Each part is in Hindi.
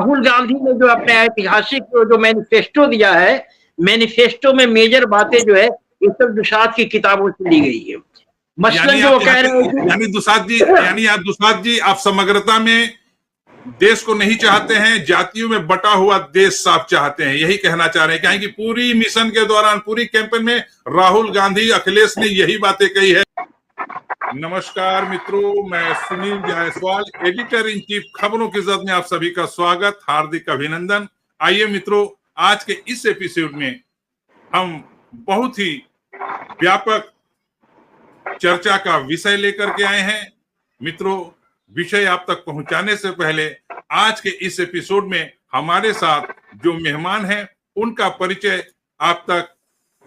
राहुल गांधी ने जो अपने ऐतिहासिक जो मैनिफेस्टो दिया है, मैनिफेस्टो में मेजर बातें जो है ये सब दुसाध की किताबों से ली गई है। मसलन जो कह रहे हैं यानी दुसाध जी आप समग्रता में देश को नहीं चाहते हैं, जातियों में बटा हुआ देश आप चाहते हैं, यही कहना चाह रहे हैं। क्या है कि पूरी मिशन के दौरान, पूरी कैंपेन में राहुल गांधी, अखिलेश ने यही बातें कही है। नमस्कार मित्रों, मैं Sunil Jaiswal, editor in chief खबरों की जद में आप सभी का स्वागत, हार्दिक अभिनंदन। आइए मित्रों, आज के इस एपिसोड में हम बहुत ही व्यापक चर्चा का विषय लेकर के आए हैं। मित्रों, विषय आप तक पहुंचाने से पहले आज के इस एपिसोड में हमारे साथ जो मेहमान हैं उनका परिचय आप तक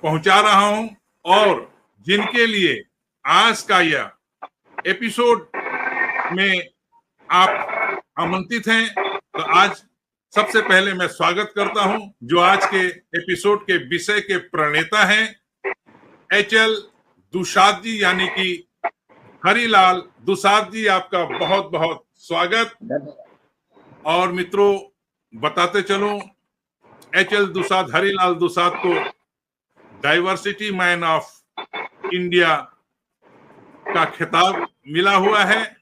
पहुंचा रहा हूं, और जिनके लिए आज का यह एपिसोड में आप आमंत्रित हैं, तो आज सबसे पहले मैं स्वागत करता हूं जो आज के एपिसोड के विषय के प्रणेता हैं, एचएल दुसाध जी, यानी कि हरिलाल दुसाध जी। आपका बहुत बहुत स्वागत। और मित्रों, बताते चलूं, एचएल दुसाध, हरिलाल दुसाध को डाइवर्सिटी मैन ऑफ इंडिया का खिताब मिला हुआ है,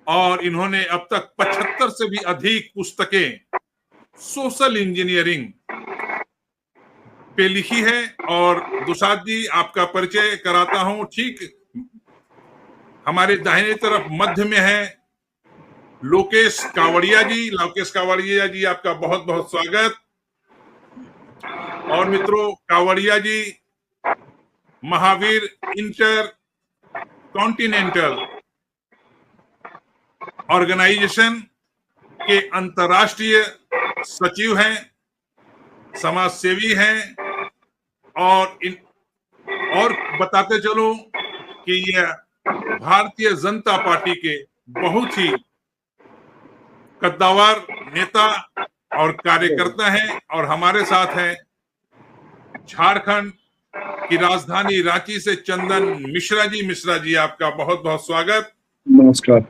और इन्होंने अब तक 75 से भी अधिक पुस्तकें सोशल इंजीनियरिंग पे लिखी है। और दुसाध जी, आपका परिचय कराता हूं। ठीक हमारे दाहिने तरफ मध्य में है लोकेश कावड़िया जी। लोकेश कावड़िया जी, आपका बहुत बहुत स्वागत। और मित्रों, कावड़िया जी महावीर इंटर कॉन्टिनेंटल ऑर्गेनाइजेशन के अंतर्राष्ट्रीय सचिव हैं, समाज सेवी हैं, और बताते चलूं कि यह भारतीय जनता पार्टी के बहुत ही कद्दावर नेता और कार्यकर्ता हैं। और हमारे साथ हैं झारखंड की राजधानी रांची से चंदन मिश्रा जी। मिश्रा जी, आपका बहुत बहुत स्वागत। नमस्कार।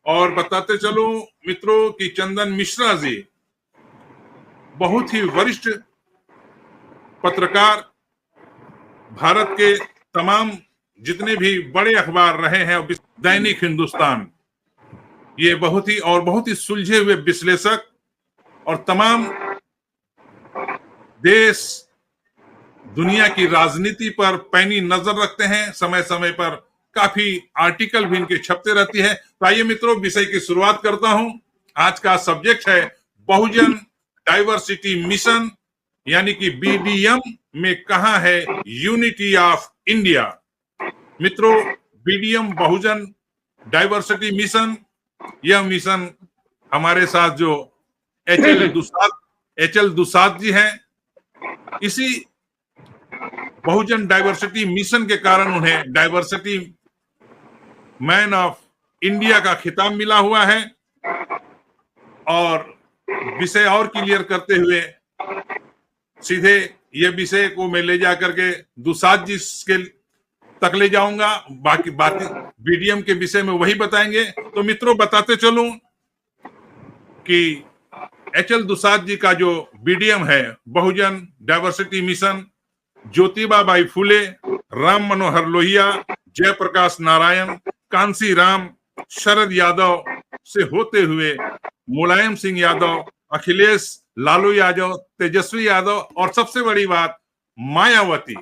और बताते चलूं मित्रों कि चंदन मिश्रा जी बहुत ही वरिष्ठ पत्रकार, भारत के तमाम जितने भी बड़े अखबार रहे हैं, दैनिक हिंदुस्तान, ये बहुत ही सुलझे हुए विश्लेषक और तमाम देश दुनिया की राजनीति पर पैनी नजर रखते हैं। समय समय पर काफी आर्टिकल भी इनके छपते रहती है। तो आइए मित्रों, विषय की शुरुआत करता हूं। आज का सब्जेक्ट है बहुजन डाइवर्सिटी मिशन, यानी कि बीडीएम में कहां है यूनिटी ऑफ इंडिया। मित्रों, बीडीएम बहुजन डाइवर्सिटी मिशन, यह मिशन हमारे साथ जो एचएल दुसाध जी हैं, इसी बहुजन डाइवर्सिटी मिशन के कारण उन्हें डाइवर्सिटी मैन ऑफ इंडिया का खिताब मिला हुआ है। और विषय और क्लियर करते हुए सीधे ये विषय को मैं ले जाकर के दुसाध जी के तक ले जाऊंगा। बाकी बातें बीडीएम के विषय में वही बताएंगे। तो मित्रों, बताते चलूं कि एचएल दुसाध जी का जो बीडीएम है, बहुजन डाइवर्सिटी मिशन, ज्योतिबा बाई फुले, राम मनोहर लोहिया, जयप्रकाश नारायण, कांसी राम, शरद यादव से होते हुए मुलायम सिंह यादव, अखिलेश, लालू यादव, तेजस्वी यादव, और सबसे बड़ी बात मायावती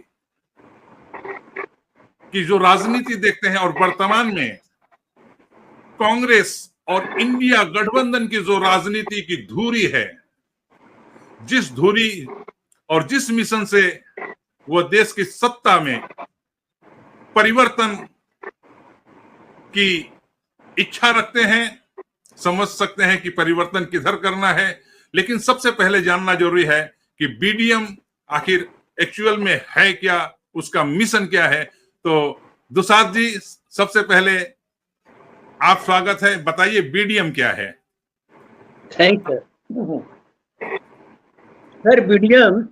की जो राजनीति देखते हैं, और वर्तमान में कांग्रेस और इंडिया गठबंधन की जो राजनीति की धुरी है, जिस धुरी और जिस मिशन से वो देश की सत्ता में परिवर्तन की इच्छा रखते हैं, समझ सकते हैं कि परिवर्तन किधर करना है। लेकिन सबसे पहले जानना जरूरी है कि बीडीएम आखिर एक्चुअल में है क्या, उसका मिशन क्या है। तो दुसाध जी, सबसे पहले आप स्वागत है, बताइए बीडीएम क्या है। Thank you sir. BDM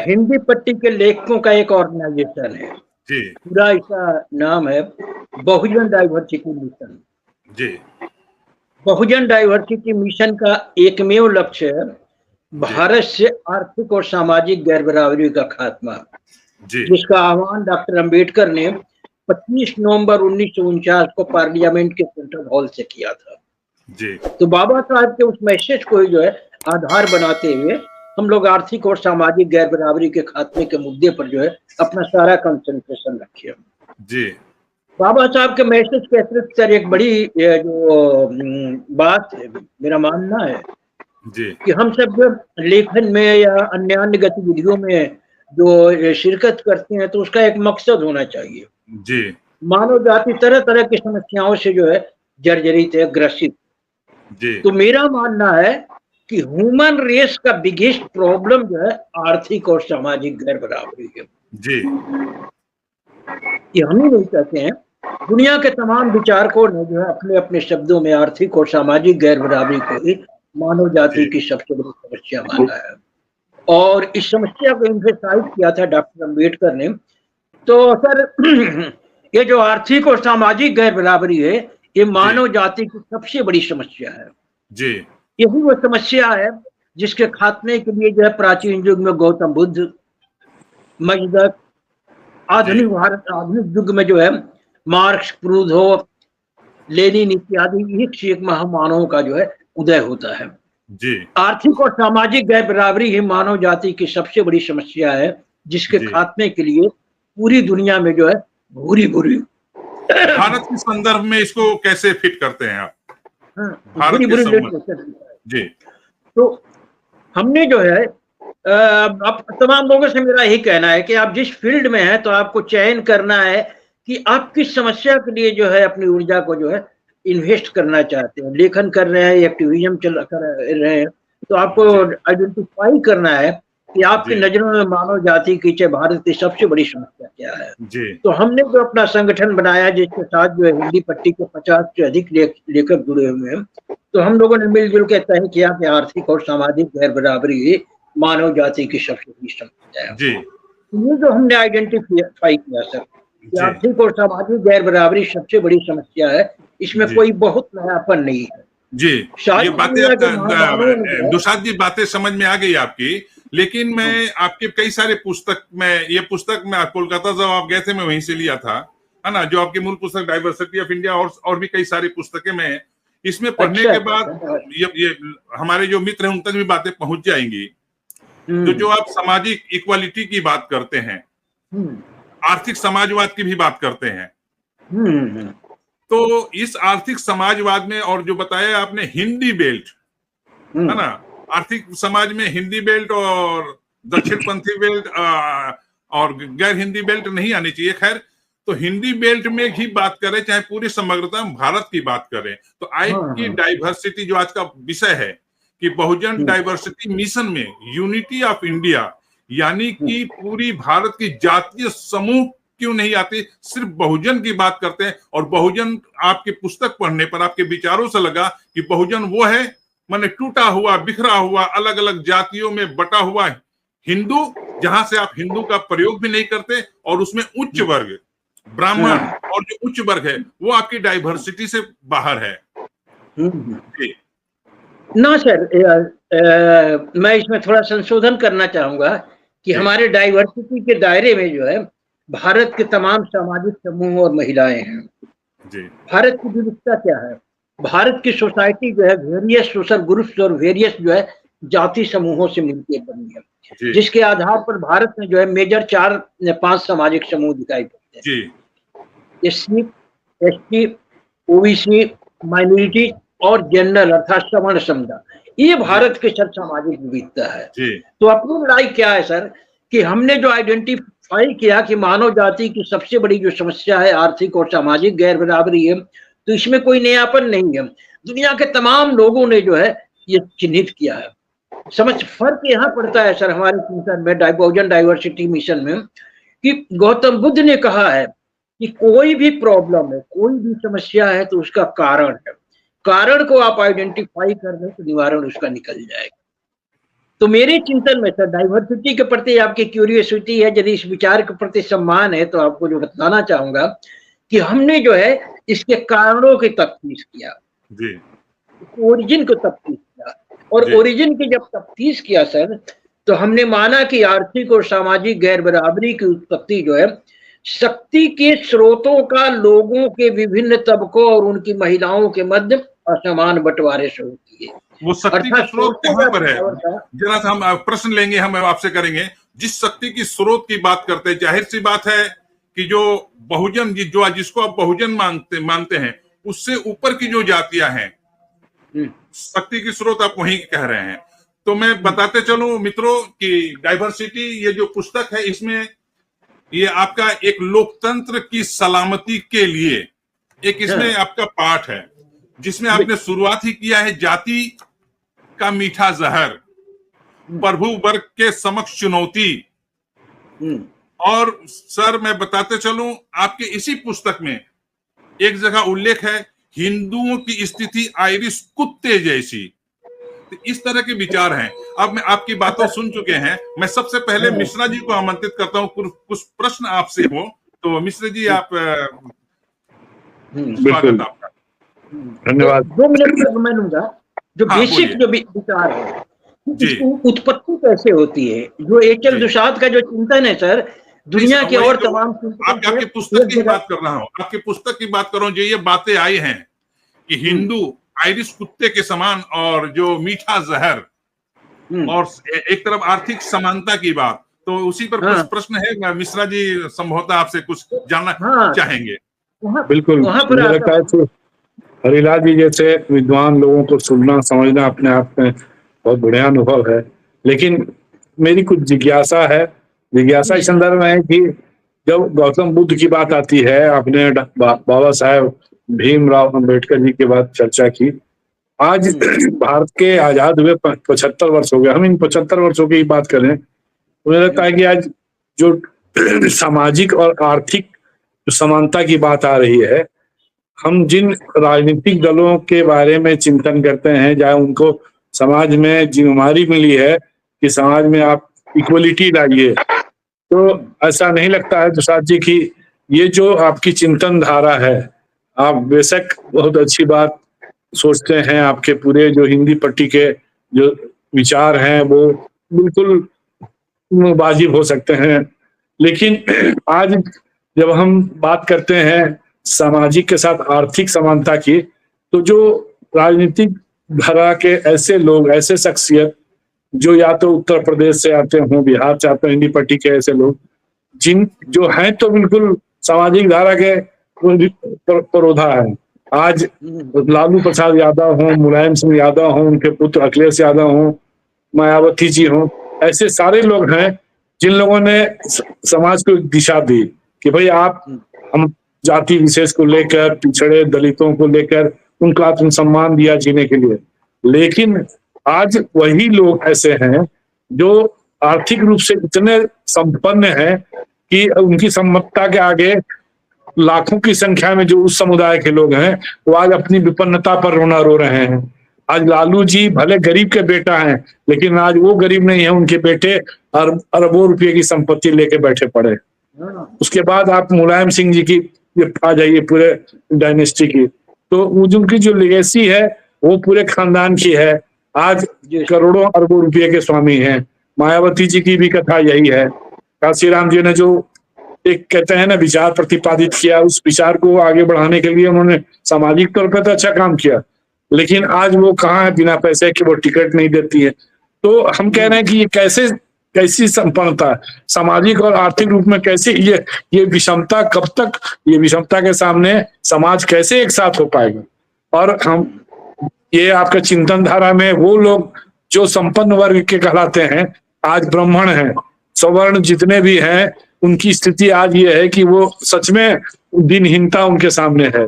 Hindi पट्टी के लेखकों का एक ऑर्गेनाइजेशन है जी। पूरा इसका नाम है बहुजन डाइवर्सिटी मिशन जी। बहुजन डाइवर्सिटी मिशन का एकमेव लक्ष्य है भारत से आर्थिक और सामाजिक गैर बराबरी का खात्मा, जी जिसका आह्वान डॉक्टर अंबेडकर ने 25 नवंबर 1949 को पार्लियामेंट के सेंट्रल हॉल से किया था। जी तो बाबा साहब के उस मैसेज को जो है आधार बनाते हुए हम लोग आर्थिक और सामाजिक गैर बराबरी के खात्मे के मुद्दे पर जो है अपना सारा कंसंट्रेशन रखिए। जी बाबा साहब के मैसेज के अतिरिक्त सर एक बड़ी जो बात है, मेरा मानना है जी कि हम सब जब लेखन में या अन्य गतिविधियों में जो शिरकत करते हैं तो उसका एक मकसद होना चाहिए। जी मानव जाति तरह तरह की समस्याओं से जो है जर्जरित है, ग्रसित। जी तो मेरा मानना है कि ह्यूमन रेस का बिगेस्ट प्रॉब्लम जो है आर्थिक और सामाजिक गैर बराबरी है। जी कि हम ही नहीं कहते हैं, दुनिया के तमाम विचारकों ने जो है अपने अपने शब्दों में आर्थिक और सामाजिक गैर बराबरी को ही मानव जाति की सबसे बड़ी समस्या माना है। और इस समस्या को एम्फेसाइज किया था डॉक्टर अंबेडकर ने। तो सर ये जो आर्थिक और सामाजिक गैर बराबरी है ये मानव जाति की सबसे बड़ी समस्या है। जी यही वो समस्या है जिसके खात्मे के लिए जो है प्राचीन युग में गौतम बुद्ध, मजदक, आधुनिक भारत आधुनिक युग में जो है मार्क्स, प्रूधो, लेनिन इत्यादि एक महामानवों का जो है उदय होता है। जी आर्थिक और सामाजिक गैर बराबरी ही मानव जाति की सबसे बड़ी समस्या है जिसके खात्मे के लिए पूरी दुनिया में जो है भूरी भूरी भारत के संदर्भ में इसको कैसे फिट करते हैं आप? भारत के संबंध जी। तो हमने जो है अब तमाम लोगों से मेरा यही कहना है कि आप जिस फील्ड में हैं तो आपको चयन करना है कि आप किस समस्या के लिए जो है अपनी ऊर्जा को जो है इन्वेस्ट करना चाहते हैं। लेखन कर रहे हैं, एक्टिविज्म कर रहे हैं, तो आपको आइडेंटिफाई करना है कि आपकी नजरों में मानव जाति की चाहे भारत की सबसे बड़ी समस्या क्या है। जी। तो हमने जो अपना संगठन बनाया जिसके साथ जो है हिंदी पट्टी के 50 से अधिक लेखक जुड़े हुए हैं, तो हम लोगों ने मिलजुल के तय किया कि आर्थिक और सामाजिक गैर बराबरी मानव जाति की सबसे बड़ी समस्या है। जी। ये जो हमने आइडेंटिफाई किया सर कि आर्थिक और सामाजिक गैर बराबरी सबसे बड़ी समस्या है, इसमें कोई बहुत नयापन नहीं है। जी, ये बातें दुसाद जी बातें समझ में आ गई आपकी, लेकिन मैं आपके कई सारे पुस्तक में ये पुस्तक में कोलकाता जब आप गए थे मैं वहीं से लिया था, है ना, जो आपकी मूल पुस्तक डाइवर्सिटी ऑफ इंडिया और भी कई सारी पुस्तकें में इसमें पढ़ने के बाद ये हमारे जो मित्र हैं उन तक भी बातें पहुंच जाएंगी। तो जो आप सामाजिक इक्वालिटी की बात करते हैं, आर्थिक समाजवाद की भी बात करते हैं, तो इस आर्थिक समाजवाद में और जो बताया आपने हिंदी बेल्ट, है ना, आर्थिक समाज में हिंदी बेल्ट और दक्षिणपंथी बेल्ट और गैर हिंदी बेल्ट नहीं आनी चाहिए। खैर, तो हिंदी बेल्ट में ही बात करें चाहे पूरी समग्रता में भारत की बात करें, तो आज की डाइवर्सिटी जो आज का विषय है कि बहुजन डाइवर्सिटी मिशन में यूनिटी ऑफ इंडिया, यानी कि पूरी भारत की जातीय समूह क्यों नहीं आती, सिर्फ बहुजन की बात करते हैं। और बहुजन आपकी पुस्तक पढ़ने पर आपके विचारों से लगा कि बहुजन वो है माने टूटा हुआ, बिखरा हुआ, अलग अलग जातियों में बटा हुआ हिंदू, जहां से आप हिंदू का प्रयोग भी नहीं करते, और उसमें उच्च वर्ग ब्राह्मण और जो उच्च वर्ग है वो आपकी डाइवर्सिटी से बाहर है। ना सर, मैं इसमें थोड़ा संशोधन करना चाहूंगा कि हमारे डाइवर्सिटी के दायरे में जो है भारत के तमाम सामाजिक समूह और महिलाएं हैं। जी। भारत की विविधता क्या है? भारत की सोसाइटी जो है वेरियस सोशल ग्रुप्स और वेरियस जो है जाति समूहों से मिलकर बनी है, जिसके आधार पर भारत में जो है मेजर 4-5 सामाजिक समूह दिखाई पड़ते हैं। एससी, एसटी, ओबीसी, माइनॉरिटी और जनरल अर्थात सवर्ण समुदाय, ये भारत की सब सामाजिक विविधता है। तो अपनी लड़ाई क्या है सर कि हमने जो आइडेंटिफाई किया कि मानव जाति की सबसे बड़ी जो समस्या है आर्थिक और सामाजिक गैर बराबरी है, तो इसमें कोई नयापन नहीं है। दुनिया के तमाम लोगों ने जो है ये चिन्हित किया है। समझ फर्क यहाँ पड़ता है सर हमारे चिंतन में बहुजन डाइवर्सिटी मिशन में कि गौतम बुद्ध ने कहा है कि कोई भी प्रॉब्लम है, कोई भी समस्या है तो उसका कारण है, कारण को आप आइडेंटिफाई कर दें तो निवारण उसका निकल जाएगा। तो मेरे चिंतन में सर डाइवर्सिटी के प्रति आपकी क्यूरियोसिटी है, यदि इस विचार के प्रति सम्मान है, तो आपको जो बताना चाहूंगा कि हमने जो है इसके कारणों की तफ्तीश किया। ओरिजिन को तफ्तीश किया, और ओरिजिन की जब तफ्तीश किया सर, तो हमने माना कि आर्थिक और सामाजिक गैर बराबरी की उत्पत्ति जो है शक्ति के स्रोतों का लोगों के विभिन्न तबकों और उनकी महिलाओं के मध्य असमान बंटवारे से होती है। वो शक्ति का स्रोत कहाँ पर है? जरा सा हम प्रश्न लेंगे, हम आपसे करेंगे। जिस शक्ति की स्रोत की बात करते हैं, जाहिर सी बात है कि जो बहुजन, जो जिसको आप बहुजन मानते हैं, उससे ऊपर की जो जातियां हैं, शक्ति की स्रोत आप वहीं कह रहे हैं। तो मैं बताते चलूं मित्रों कि डाइवर्सिटी, ये जो पुस्तक है, इसमें ये आपका एक लोकतंत्र की सलामती के लिए एक इसमें आपका पाठ है, जिसमें आपने शुरुआत ही किया है, जाति का मीठा जहर, प्रभु वर्ग के समक्ष चुनौती। और सर मैं बताते चलूं, आपके इसी पुस्तक में एक जगह उल्लेख है, हिंदुओं की स्थिति आयरिश कुत्ते जैसी। तो इस तरह के विचार हैं। अब मैं आपकी बातों सुन चुके हैं, मैं सबसे पहले मिश्रा जी को आमंत्रित करता हूं, कुछ प्रश्न आपसे हो तो मिश्रा जी आप बिल्कुल, आपका धन्यवाद। 2 मिनट मैं लूंगा। जो बेसिक जो विचार है, उत्पत्ति कैसे होती है, जो एचएल दुसाद का जो चिंतन है सर, दुनिया के और तमाम आपकी पुस्तक की बात कर रहा हूँ, आपकी पुस्तक की बात कर रहा हूँ, जो ये बातें आई हैं कि हिंदू आयरिश कुत्ते के समान और जो मीठा जहर, और एक तरफ आर्थिक समानता की बात, तो उसी पर कुछ प्रश्न है। मिश्रा जी संभवतः आपसे कुछ जानना चाहेंगे। बिल्कुल, मुझे लगता है हरिलाल जी जैसे विद्वान लोगों को सुनना समझना अपने आप में बहुत बढ़िया अनुभव है। लेकिन मेरी कुछ जिज्ञासा है। जिज्ञासा इस संदर्भ में है कि जब गौतम बुद्ध की बात आती है, आपने बाबा साहेब भीमराव अंबेडकर जी के बाद चर्चा की। आज भारत के आजाद हुए 75 वर्ष हो गए। हम इन 75 वर्षों की बात करें, मुझे लगता है कि आज जो सामाजिक और आर्थिक समानता की बात आ रही है, हम जिन राजनीतिक दलों के बारे में चिंतन करते हैं, चाहे उनको समाज में जिम्मेदारी मिली है कि समाज में आप इक्वलिटी लाइए, तो ऐसा नहीं लगता है दुसाद जी की ये जो आपकी चिंतन धारा है, आप बेशक बहुत अच्छी बात सोचते हैं, आपके पूरे जो हिंदी पट्टी के जो विचार हैं वो बिल्कुल वाजिब हो सकते हैं। लेकिन आज जब हम बात करते हैं सामाजिक के साथ आर्थिक समानता की, तो जो राजनीतिक धारा के ऐसे लोग, ऐसे शख्सियत जो या तो उत्तर प्रदेश से आते हों, बिहार से आते हों, हिंदी पट्टी के ऐसे लोग जिन जो हैं तो बिल्कुल सामाजिक धारा के परोधा है। आज लालू प्रसाद यादव हों, मुलायम सिंह यादव हों, उनके पुत्र अखिलेश यादव हों, मायावती जी हों, ऐसे सारे लोग हैं जिन लोगों ने समाज को एक दिशा दी कि भाई आप, हम जाति विशेष को लेकर, पिछड़े दलितों को लेकर उनको आत्मसम्मान दिया जीने के लिए। लेकिन आज वही लोग ऐसे हैं जो आर्थिक रूप से इतने संपन्न हैं कि उनकी सम्मतता के आगे लाखों की संख्या में जो उस समुदाय के लोग हैं वो आज अपनी विपन्नता पर रोना रो रहे हैं। आज लालू जी भले गरीब के बेटा हैं, लेकिन आज वो गरीब नहीं है, उनके बेटे अरबों रुपये की संपत्ति लेके बैठे पड़े। उसके बाद आप मुलायम सिंह जी की आ जाइए, पूरे डायनेस्टी की, तो उनकी जो लेगेसी है वो पूरे खानदान की है। आज करोड़ों अरबों रुपये के स्वामी हैं। मायावती जी की भी कथा यही है। काशीराम जी ने जो एक कहते हैं ना विचार प्रतिपादित किया, उस विचार को आगे बढ़ाने के लिए उन्होंने सामाजिक तौर पर तो अच्छा काम किया, लेकिन आज वो कहाँ है, बिना पैसे के वो टिकट नहीं देती है। तो हम कह रहे हैं कि ये कैसी संपन्नता, सामाजिक और आर्थिक रूप में कैसे ये विषमता, कब तक ये विषमता के सामने समाज कैसे एक साथ हो पाएगा। और हम ये आपका चिंतन धारा में वो लोग जो संपन्न वर्ग के कहलाते हैं, आज ब्राह्मण हैं, सवर्ण जितने भी हैं, उनकी स्थिति आज ये है कि वो सच में दिनहीनता उनके सामने है।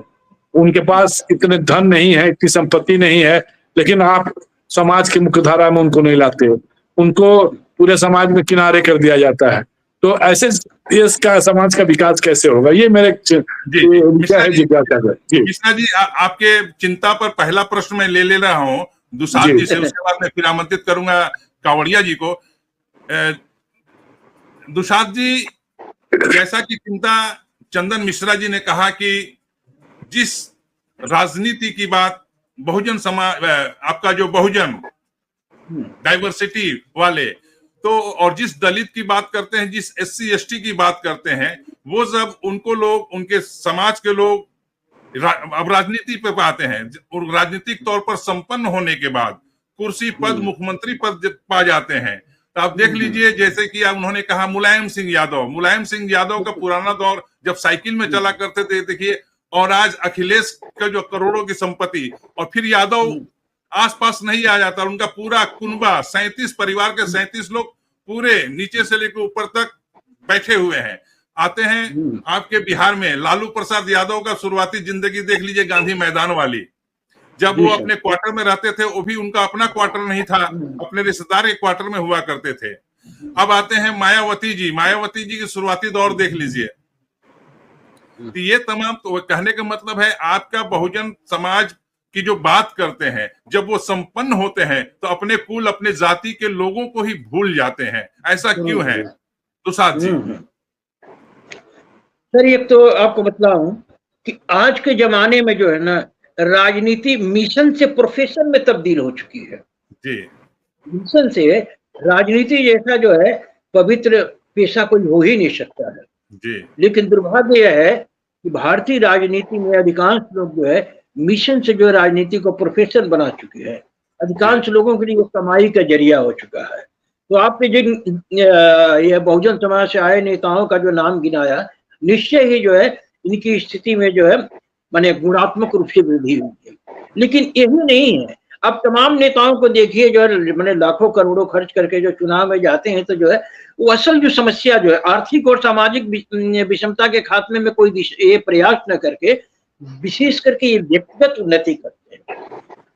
उनके पास इतने धन नहीं है, इतनी संपत्ति नहीं है, लेकिन आप समाज के मुख्यधारा में उनको नहीं लाते हो, उनको पूरे समाज में किनारे कर दिया जाता है। तो ऐसे इसका समाज का विकास कैसे होगा, ये मेरे मिश्रा जी आपके चिंता पर पहला प्रश्न मैं ले रहा हूँ दुसाद जी से, उसके बाद मैं फिर आमंत्रित करूंगा कावड़िया जी को। दुसाद जी, जैसा कि चिंता चंदन मिश्रा जी ने कहा कि जिस राजनीति की बात बहुजन समाज, आपका जो बहुजन डाइवर्सिटी वाले, तो और जिस दलित की बात करते हैं, जिस SC ST की बात करते हैं, वो सब उनको लोग, उनके समाज के लोग अब राजनीति पे पाते हैं, और राजनीतिक तौर पर संपन्न होने के बाद कुर्सी पद, मुख्यमंत्री पद जब पा जाते हैं, तो आप देख लीजिए, जैसे कि उन्होंने कहा मुलायम सिंह यादव का पुराना दौर जब साइकिल में चला करते थे, देखिए, और आज अखिलेश का जो करोड़ों की संपत्ति, और फिर यादव आसपास नहीं आ जाता, उनका पूरा कुनबा 37 परिवार के 37 लोग पूरे नीचे से लेकर ऊपर तक बैठे हुए हैं। आते हैं आपके बिहार में लालू प्रसाद यादव का शुरुआती जिंदगी देख लीजिए, गांधी मैदान वाली, जब वो अपने क्वार्टर में रहते थे, वो भी उनका अपना क्वार्टर नहीं था, अपने रिश्तेदार के क्वार्टर में हुआ करते थे। अब आते हैं मायावती जी की शुरुआती दौर देख लीजिए। तो ये तमाम, तो कहने का मतलब है, आपका बहुजन समाज की जो बात करते हैं, जब वो संपन्न होते हैं तो अपने कुल, अपने जाति के लोगों को ही भूल जाते हैं। ऐसा क्यों है दुसाद जी? सर, एक तो आपको बताऊं कि आज के जमाने में जो है ना, राजनीति मिशन से प्रोफेशन में तब्दील हो चुकी है जी। मिशन से राजनीति जैसा जो है पवित्र पेशा कोई हो ही नहीं सकता है जी। लेकिन दुर्भाग्य यह है कि भारतीय राजनीति में अधिकांश लोग जो है मिशन से जो राजनीति को प्रोफेशन बना चुके हैं। अधिकांश लोगों के लिए कमाई का जरिया हो चुका है। तो आपने जिन ये बहुजन समाज से आए नेताओं का जो नाम गिनाया, निश्चय ही जो है इनकी स्थिति में जो है माने गुणात्मक रूप से वृद्धि हुई है। लेकिन यही नहीं है, अब तमाम नेताओं को देखिए जो है मैंने लाखों करोड़ों खर्च करके जो चुनाव में जाते हैं, तो जो है वो असल जो समस्या जो है आर्थिक और सामाजिक विषमता के खात्मे में कोई ये प्रयास न करके विशेष करके ये व्यक्तिगत उन्नति करते हैं।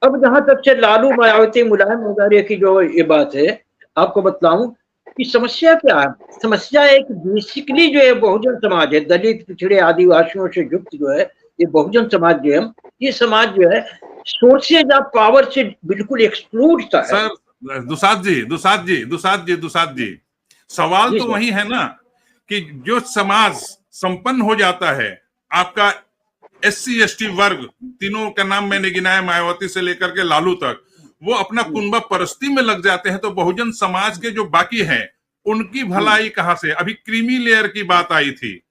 अब जहां तक से लालू, मायावती, मुलायम वगैरह की जो ये बात है, आपको बताऊं कि समस्या क्या है। समस्या है कि बेसिकली जो है बहुजन समाज है, दलित, पिछड़े, आदिवासियों से युक्त जो है ये बहुजन समाज जो है, ये समाज जो है सोर्सेज ऑफ पावर से बिल्कुल एक्सक्लूड था। सर दुसाद जी, सवाल तो वही है ना कि जो समाज संपन्न हो जाता है, आपका SC ST वर्ग, तीनों का नाम मैंने गिनाया, मायावती से लेकर के लालू तक, वो अपना कुनबा परस्ती में लग जाते हैं, तो बहुजन समाज के जो बाकी हैं उनकी भलाई कहां से? अभी क्रीमी लेयर की बात आई थी,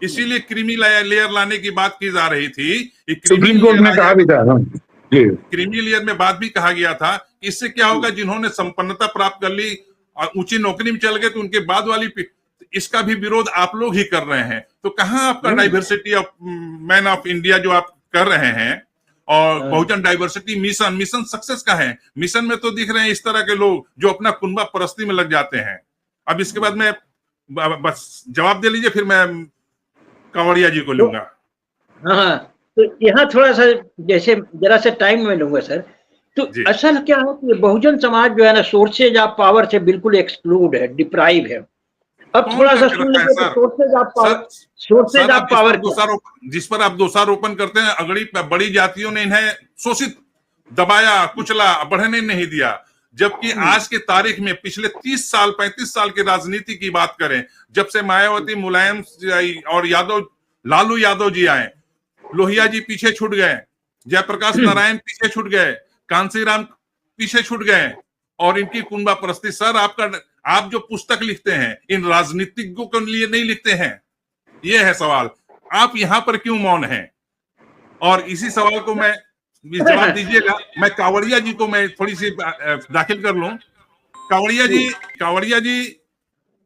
इसीलिए क्रीमी लेयर लाने की बात की जा रही थी। सुप्रीम कोर्ट ने कहा भी था, क्रीमी लेयर में बात भी कहा गया था, इससे क्या होगा, जिन्होंने संपन्नता प्राप्त कर ली और ऊंची नौकरी में चल गए, तो उनके बाद वाली, इसका भी विरोध आप लोग ही कर रहे हैं। तो कहाँ आपका diversity of man of India जो आप कर रहे हैं, और बहुजन डाइवर्सिटी मिशन सक्सेस का है? मिशन में तो दिख रहे हैं इस तरह के लोग जो अपना कुनबा परस्ती में लग जाते हैं। अब इसके बाद में बस जवाब दे लीजिए, फिर मैं कांवड़िया जी को लूंगा। हाँ, तो यहाँ थोड़ा सा जैसे जरा सा टाइम में लूंगा सर। तो असल क्या है कि बहुजन समाज जो है ना, सोर्सेज ऑफ पावर से बिल्कुल एक्सक्लूड है, डिप्राइव है। अब थोड़ा सा सुन लीजिए, सोर्सेज ऑफ पावर जिस पर आप दोषारोपण करते हैं, अगड़ी बड़ी जातियों ने इन्हें शोषित, दबाया, कुचला, बढ़ने नहीं दिया, जबकि आज के तारीख में पिछले 30 साल 35 साल की राजनीति की बात करें, जब से मायावती, मुलायम और लालू यादव जी आए, लोहिया जी पीछे छूट गए, जयप्रकाश नारायण पीछे छूट गए, कांसीराम पीछे छूट गए, और इनकी कुनबा परस्ती। सर, आप जो पुस्तक लिखते हैं, इन राजनीतिज्ञों के लिए नहीं लिखते हैं, ये है सवाल। आप यहां पर क्यों मौन हैं? और इसी सवाल को मैं जवाब दीजिएगा। मैं कांवड़िया जी को मैं थोड़ी सी दाखिल कर लूं। कांवड़िया जी,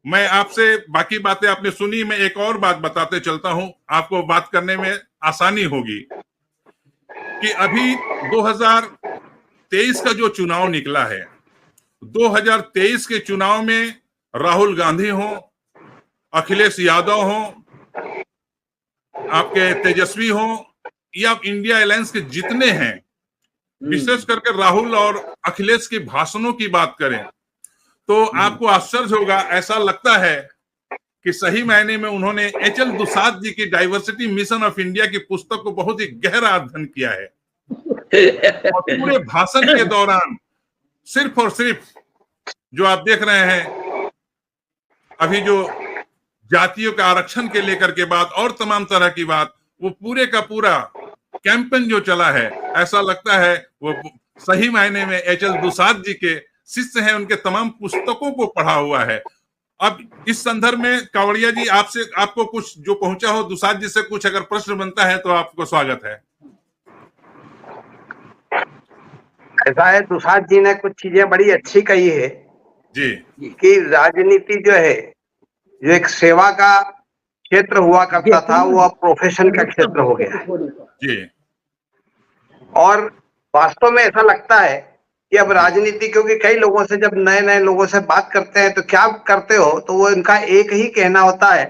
मैं आपसे बाकी बातें आपने सुनी, मैं एक और बात बताते चलता हूं, आपको बात करने में आसानी होगी कि अभी 2023 का जो चुनाव निकला है, 2023 के चुनाव में राहुल गांधी हो, अखिलेश यादव हो, आपके तेजस्वी हो, या इंडिया अलायंस के जितने हैं, विशेष करके राहुल और अखिलेश के भाषणों की बात करें तो आपको आश्चर्य होगा। ऐसा लगता है कि सही मायने में उन्होंने HL दुसाद जी की डाइवर्सिटी मिशन ऑफ इंडिया की पुस्तक को बहुत ही गहरा अध्ययन किया है, और पूरे भाषण के दौरान सिर्फ और सिर्फ जो आप देख रहे हैं अभी जो जातियों के आरक्षण के लेकर के बात और तमाम तरह की बात, वो पूरे का पूरा कैंपेन जो चला है, ऐसा लगता है वो सही मायने में एच.एल. दुसाद जी के शिष्य हैं, उनके तमाम पुस्तकों को पढ़ा हुआ है। अब इस संदर्भ में कावड़िया जी, आपको कुछ जो पहुंचा हो दुसाद जी से कुछ अगर प्रश्न बनता है तो आपको स्वागत है। ऐसा है, दुसाद जी ने कुछ चीजें बड़ी अच्छी कही है जी कि राजनीति जो है, जो एक सेवा का क्षेत्र हुआ करता था, वो अब प्रोफेशन का क्षेत्र हो गया है जी। और वास्तव में ऐसा लगता है कि अब राजनीति, क्योंकि कई लोगों से जब नए नए लोगों से बात करते हैं तो क्या करते हो, तो वो इनका एक ही कहना होता है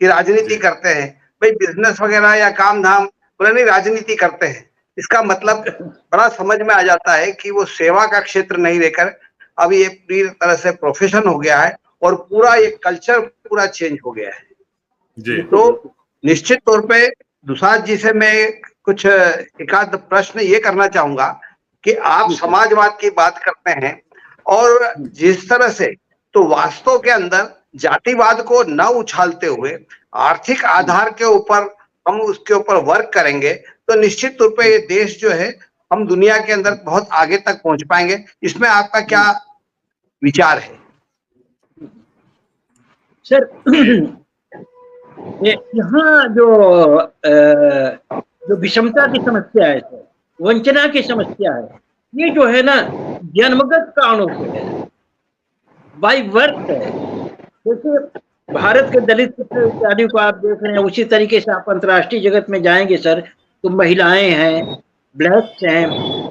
कि राजनीति करते हैं। भाई बिजनेस वगैरह या काम धाम, बोले नहीं राजनीति करते हैं। इसका मतलब बड़ा समझ में आ जाता है कि वो सेवा का क्षेत्र नहीं रहकर अब ये पूरी तरह से प्रोफेशन हो गया है और पूरा ये कल्चर पूरा चेंज हो गया है जी। तो निश्चित तौर पे दुसाद जी से मैं कुछ एकाध प्रश्न ये करना चाहूंगा कि आप समाजवाद की बात करते हैं और जिस तरह से, तो वास्तव के अंदर जातिवाद को न उछालते हुए आर्थिक आधार के ऊपर हम उसके ऊपर वर्क करेंगे तो निश्चित तौर पे ये देश जो है, हम दुनिया के अंदर बहुत आगे तक पहुंच पाएंगे। इसमें आपका क्या विचार है? सर, यहाँ जो विषमता की समस्या है सर, वंचना की समस्या है, ये जो है ना जन्मगत कारणों से है, बाई बर्थ है। जैसे भारत के दलित इत्यादि को आप देख रहे हैं, उसी तरीके से आप अंतर्राष्ट्रीय जगत में जाएंगे सर तो महिलाएं हैं, ब्लैक्स हैं,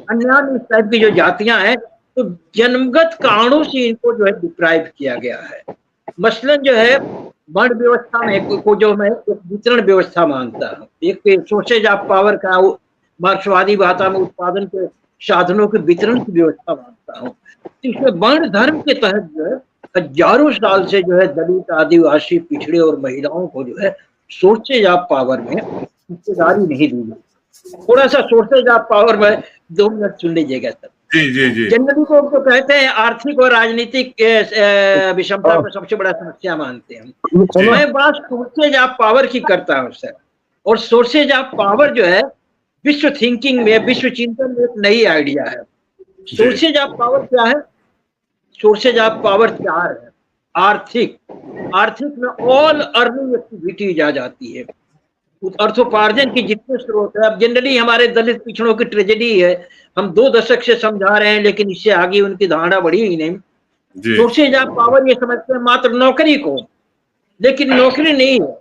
अन्य इस टाइप की जो जातियां हैं, तो जन्मगत कारणों से इनको जो है डिप्राइव किया गया है। मसलन जो है वर्ण व्यवस्था में को जो मैं एक वितरण व्यवस्था मानता हूँ, एक सोर्सेज ऑफ पावर का मार्क्सवादी भाषा में उत्पादन के साधनों के वितरण की व्यवस्था मानता हूँ। इसमें वर्ण धर्म के तहत जो है हजारों साल से जो है दलित, आदिवासी, पिछड़े और महिलाओं को जो है सोर्सेज ऑफ पावर में हिस्सेदारी नहीं दी गई। थोड़ा सा सोर्सेज ऑफ पावर में 2 मिनट सुन लीजिएगा सर। जी जी जी। जनरली को कहते हैं आर्थिक और राजनीतिक विषमता को सबसे बड़ा समस्या मानते हैं। मैं बात सोर्सेज ऑफ पावर की करता हूँ सर, और सोर्सेज ऑफ पावर जो है विश्व थिंकिंग में, विश्व चिंतन में एक नई आइडिया है। सोर्सेज ऑफ पावर क्या है? सोर्सेज ऑफ पावर 4 है। आर्थिक में ऑल अर्निंग एक्टिविटीज आ जाती है, अर्थोपार्जन की जितने स्रोत है। अब जनरली हमारे दलित पिछड़ों की ट्रेजेडी है, हम 2 दशक से समझा रहे हैं लेकिन इससे आगे उनकी धारणा बढ़ी ही नहीं। सोर्सेज ऑफ पावर ये समझते हैं मात्र नौकरी को, लेकिन नौकरी नहीं है।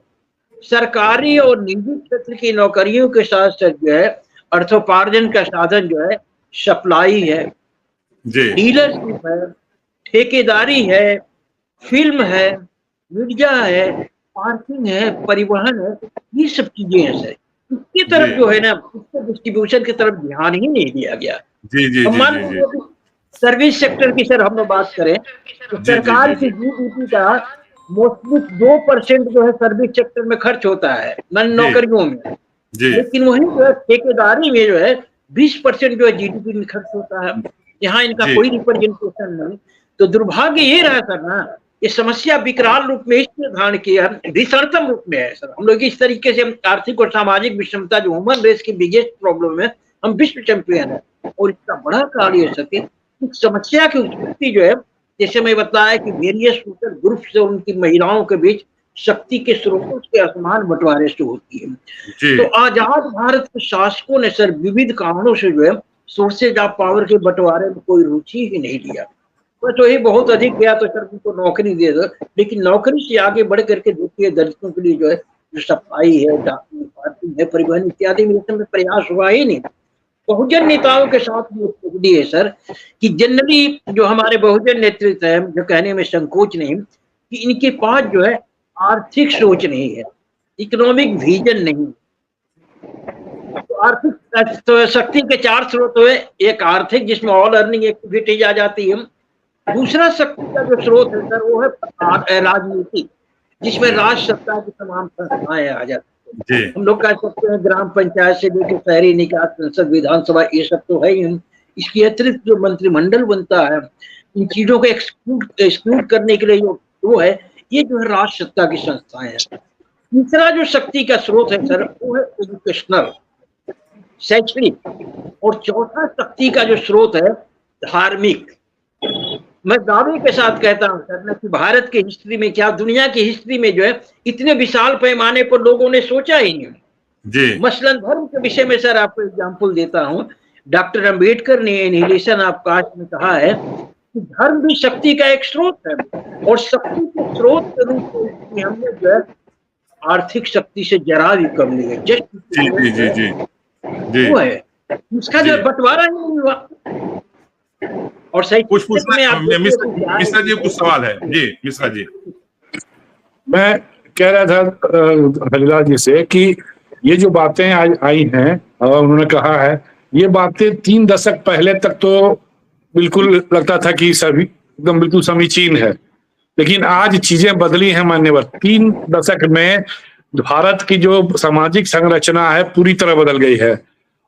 सरकारी और निजी क्षेत्र की नौकरियों के साथ साथ जो है अर्थोपार्जन का साधन जो है सप्लाई है, डीलरशिप है, ठेकेदारी है, फिल्म है, मीडिया है, पार्किंग है, परिवहन है, ये सब चीजें हैं सर। इसकी तरफ जो है ना, उसके डिस्ट्रीब्यूशन की तरफ ध्यान ही नहीं दिया गया। मान लीजिए सर्विस सेक्टर की सर हम लोग बात करें तो सरकार की जीडीपी का मोस्टली 2% जो है सर्विस सेक्टर में खर्च होता है, नौकरियों में, लेकिन वही जो है ठेकेदारी में जो है 20% जो है जीडीपी में खर्च होता है। यहाँ इनका कोई रिप्रेजेंटेशन नहीं। तो दुर्भाग्य ये रहा सर ना, ये समस्या विकराल रूप में इसलिए धारण किया, भीषणतम रूप में है सर। हम लोग इस तरीके से आर्थिक और सामाजिक विषमता जो ह्यूमन रेस की बिगेस्ट प्रॉब्लम है, हम विश्व चैंपियन है। और इसका बड़ा कारण ये सके इस समस्या की उत्पत्ति जो है, जैसे मैं बताया कि वेरियस सोशल ग्रुप से उनकी महिलाओं के बीच शक्ति के स्रोतों के असमान बंटवारे से होती है। तो आजाद भारत के शासकों ने सर विविध कारणों से जो है सोर्सेज ऑफ पावर के बंटवारे में कोई रुचि ही नहीं लिया। तो ये बहुत अधिक गया तो सर उनको नौकरी दे दो, लेकिन नौकरी से आगे बढ़ करके देखिए दलितों के लिए जो है जो सफाई है, पार्किंग है, परिवहन इत्यादि में प्रयास हुआ ही नहीं। बहुजन नेताओं के साथ भी है सर कि जनरली जो हमारे बहुजन नेतृत्व है, जो कहने में संकोच नहीं कि इनके पास जो है आर्थिक सोच नहीं है, इकोनॉमिक विजन नहीं। तो आर्थिक तो शक्ति के 4 स्रोत हुए, एक आर्थिक जिसमें ऑल अर्निंग एक्टिविटीज आ जाती है, दूसरा शक्ति का जो स्रोत है सर वो है राजनीति, जिसमें राज सत्ता की तमाम संस्थाएं आ जाती है। हम लोग कह सकते हैं ग्राम पंचायत से लेकर शहरी निकाय, संसद, विधानसभा, ये सब तो है ही। इसके अतिरिक्त जो मंत्रिमंडल बनता है, इन चीजों को एक्सक्लूड करने के लिए वो है, ये जो है राज सत्ता की संस्थाएं हैं। तीसरा जो शक्ति का स्रोत है सर वो है एजुकेशनल, शैक्षणिक, और चौथा शक्ति का जो स्रोत है धार्मिक। मैं दावे के साथ कहता हूं सर कि भारत की हिस्ट्री में, क्या दुनिया की हिस्ट्री में जो है इतने विशाल पैमाने पर लोगों ने सोचा ही नहीं जी। मसलन धर्म के विषय में सर आपको एग्जांपल देता हूं। डॉक्टर अंबेडकर ने एनिहिलेशन ऑफ कास्ट में कहा है कि धर्म भी शक्ति का एक स्रोत है, और शक्ति के स्रोत के रूप में हमने जो है आर्थिक शक्ति से जरा भी कम नहीं है। जी जी जी जी जी वो है उसका जो बंटवारा ही नहीं हुआ। और सही कुछ पूछना मिश्रा जी, कुछ सवाल है जी मिश्रा जी। मैं कह रहा था हरिलाल जी से कि ये जो बातें आज आई हैं और उन्होंने कहा है, ये बातें 3 दशक पहले तक तो बिल्कुल लगता था कि सभी एकदम बिल्कुल समीचीन है, लेकिन आज चीजें बदली हैं मान्यवर। 3 दशक में भारत की जो सामाजिक संरचना है पूरी तरह बदल गई है,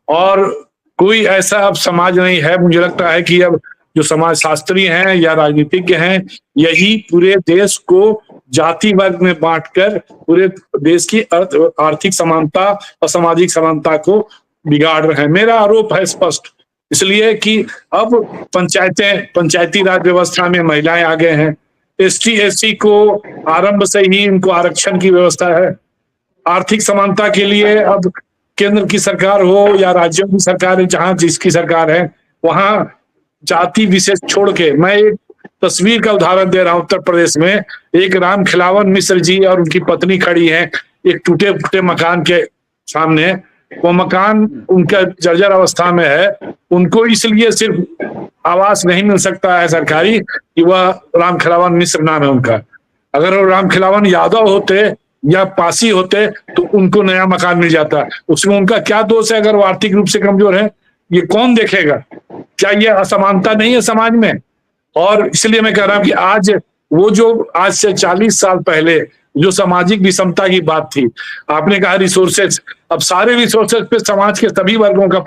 और कोई ऐसा अब समाज नहीं है, मुझे लगता है कि अब जो समाज शास्त्री हैं या राजनीतिज्ञ हैं, यही पूरे देश को जाति वर्ग में बांटकर पूरे देश की आर्थिक समानता और सामाजिक समानता को बिगाड़ रहे हैं। मेरा आरोप है स्पष्ट, इसलिए कि अब पंचायती राज व्यवस्था में महिलाएं आ गए हैं, ST/SC को आरंभ से ही इनको आरक्षण की व्यवस्था है। आर्थिक समानता के लिए अब केंद्र की सरकार हो या राज्यों की सरकार, जहां जिसकी सरकार है वहां जाति विशेष छोड़ के, मैं एक तस्वीर का उदाहरण दे रहा हूं। उत्तर प्रदेश में एक रामखिलावन मिश्र जी और उनकी पत्नी खड़ी हैं एक टूटे फूटे मकान के सामने। वो मकान उनका जर्जर अवस्था में है, उनको इसलिए सिर्फ आवास नहीं मिल सकता है सरकारी कि वह रामखिलावन मिश्र नाम है उनका। अगर वो रामखिलावन यादव होते या पासी होते तो उनको नया मकान मिल जाता। उसमें उनका क्या दोष है अगर वो आर्थिक रूप से कमजोर है? ये कौन देखेगा? क्या ये असमानता नहीं है समाज में? और इसलिए मैं कह रहा हूं कि आज वो जो आज से 40 साल पहले जो सामाजिक विषमता की बात थी, आपने कहा रिसोर्सेज, अब सारे रिसोर्सेज पे समाज के सभी वर्गों का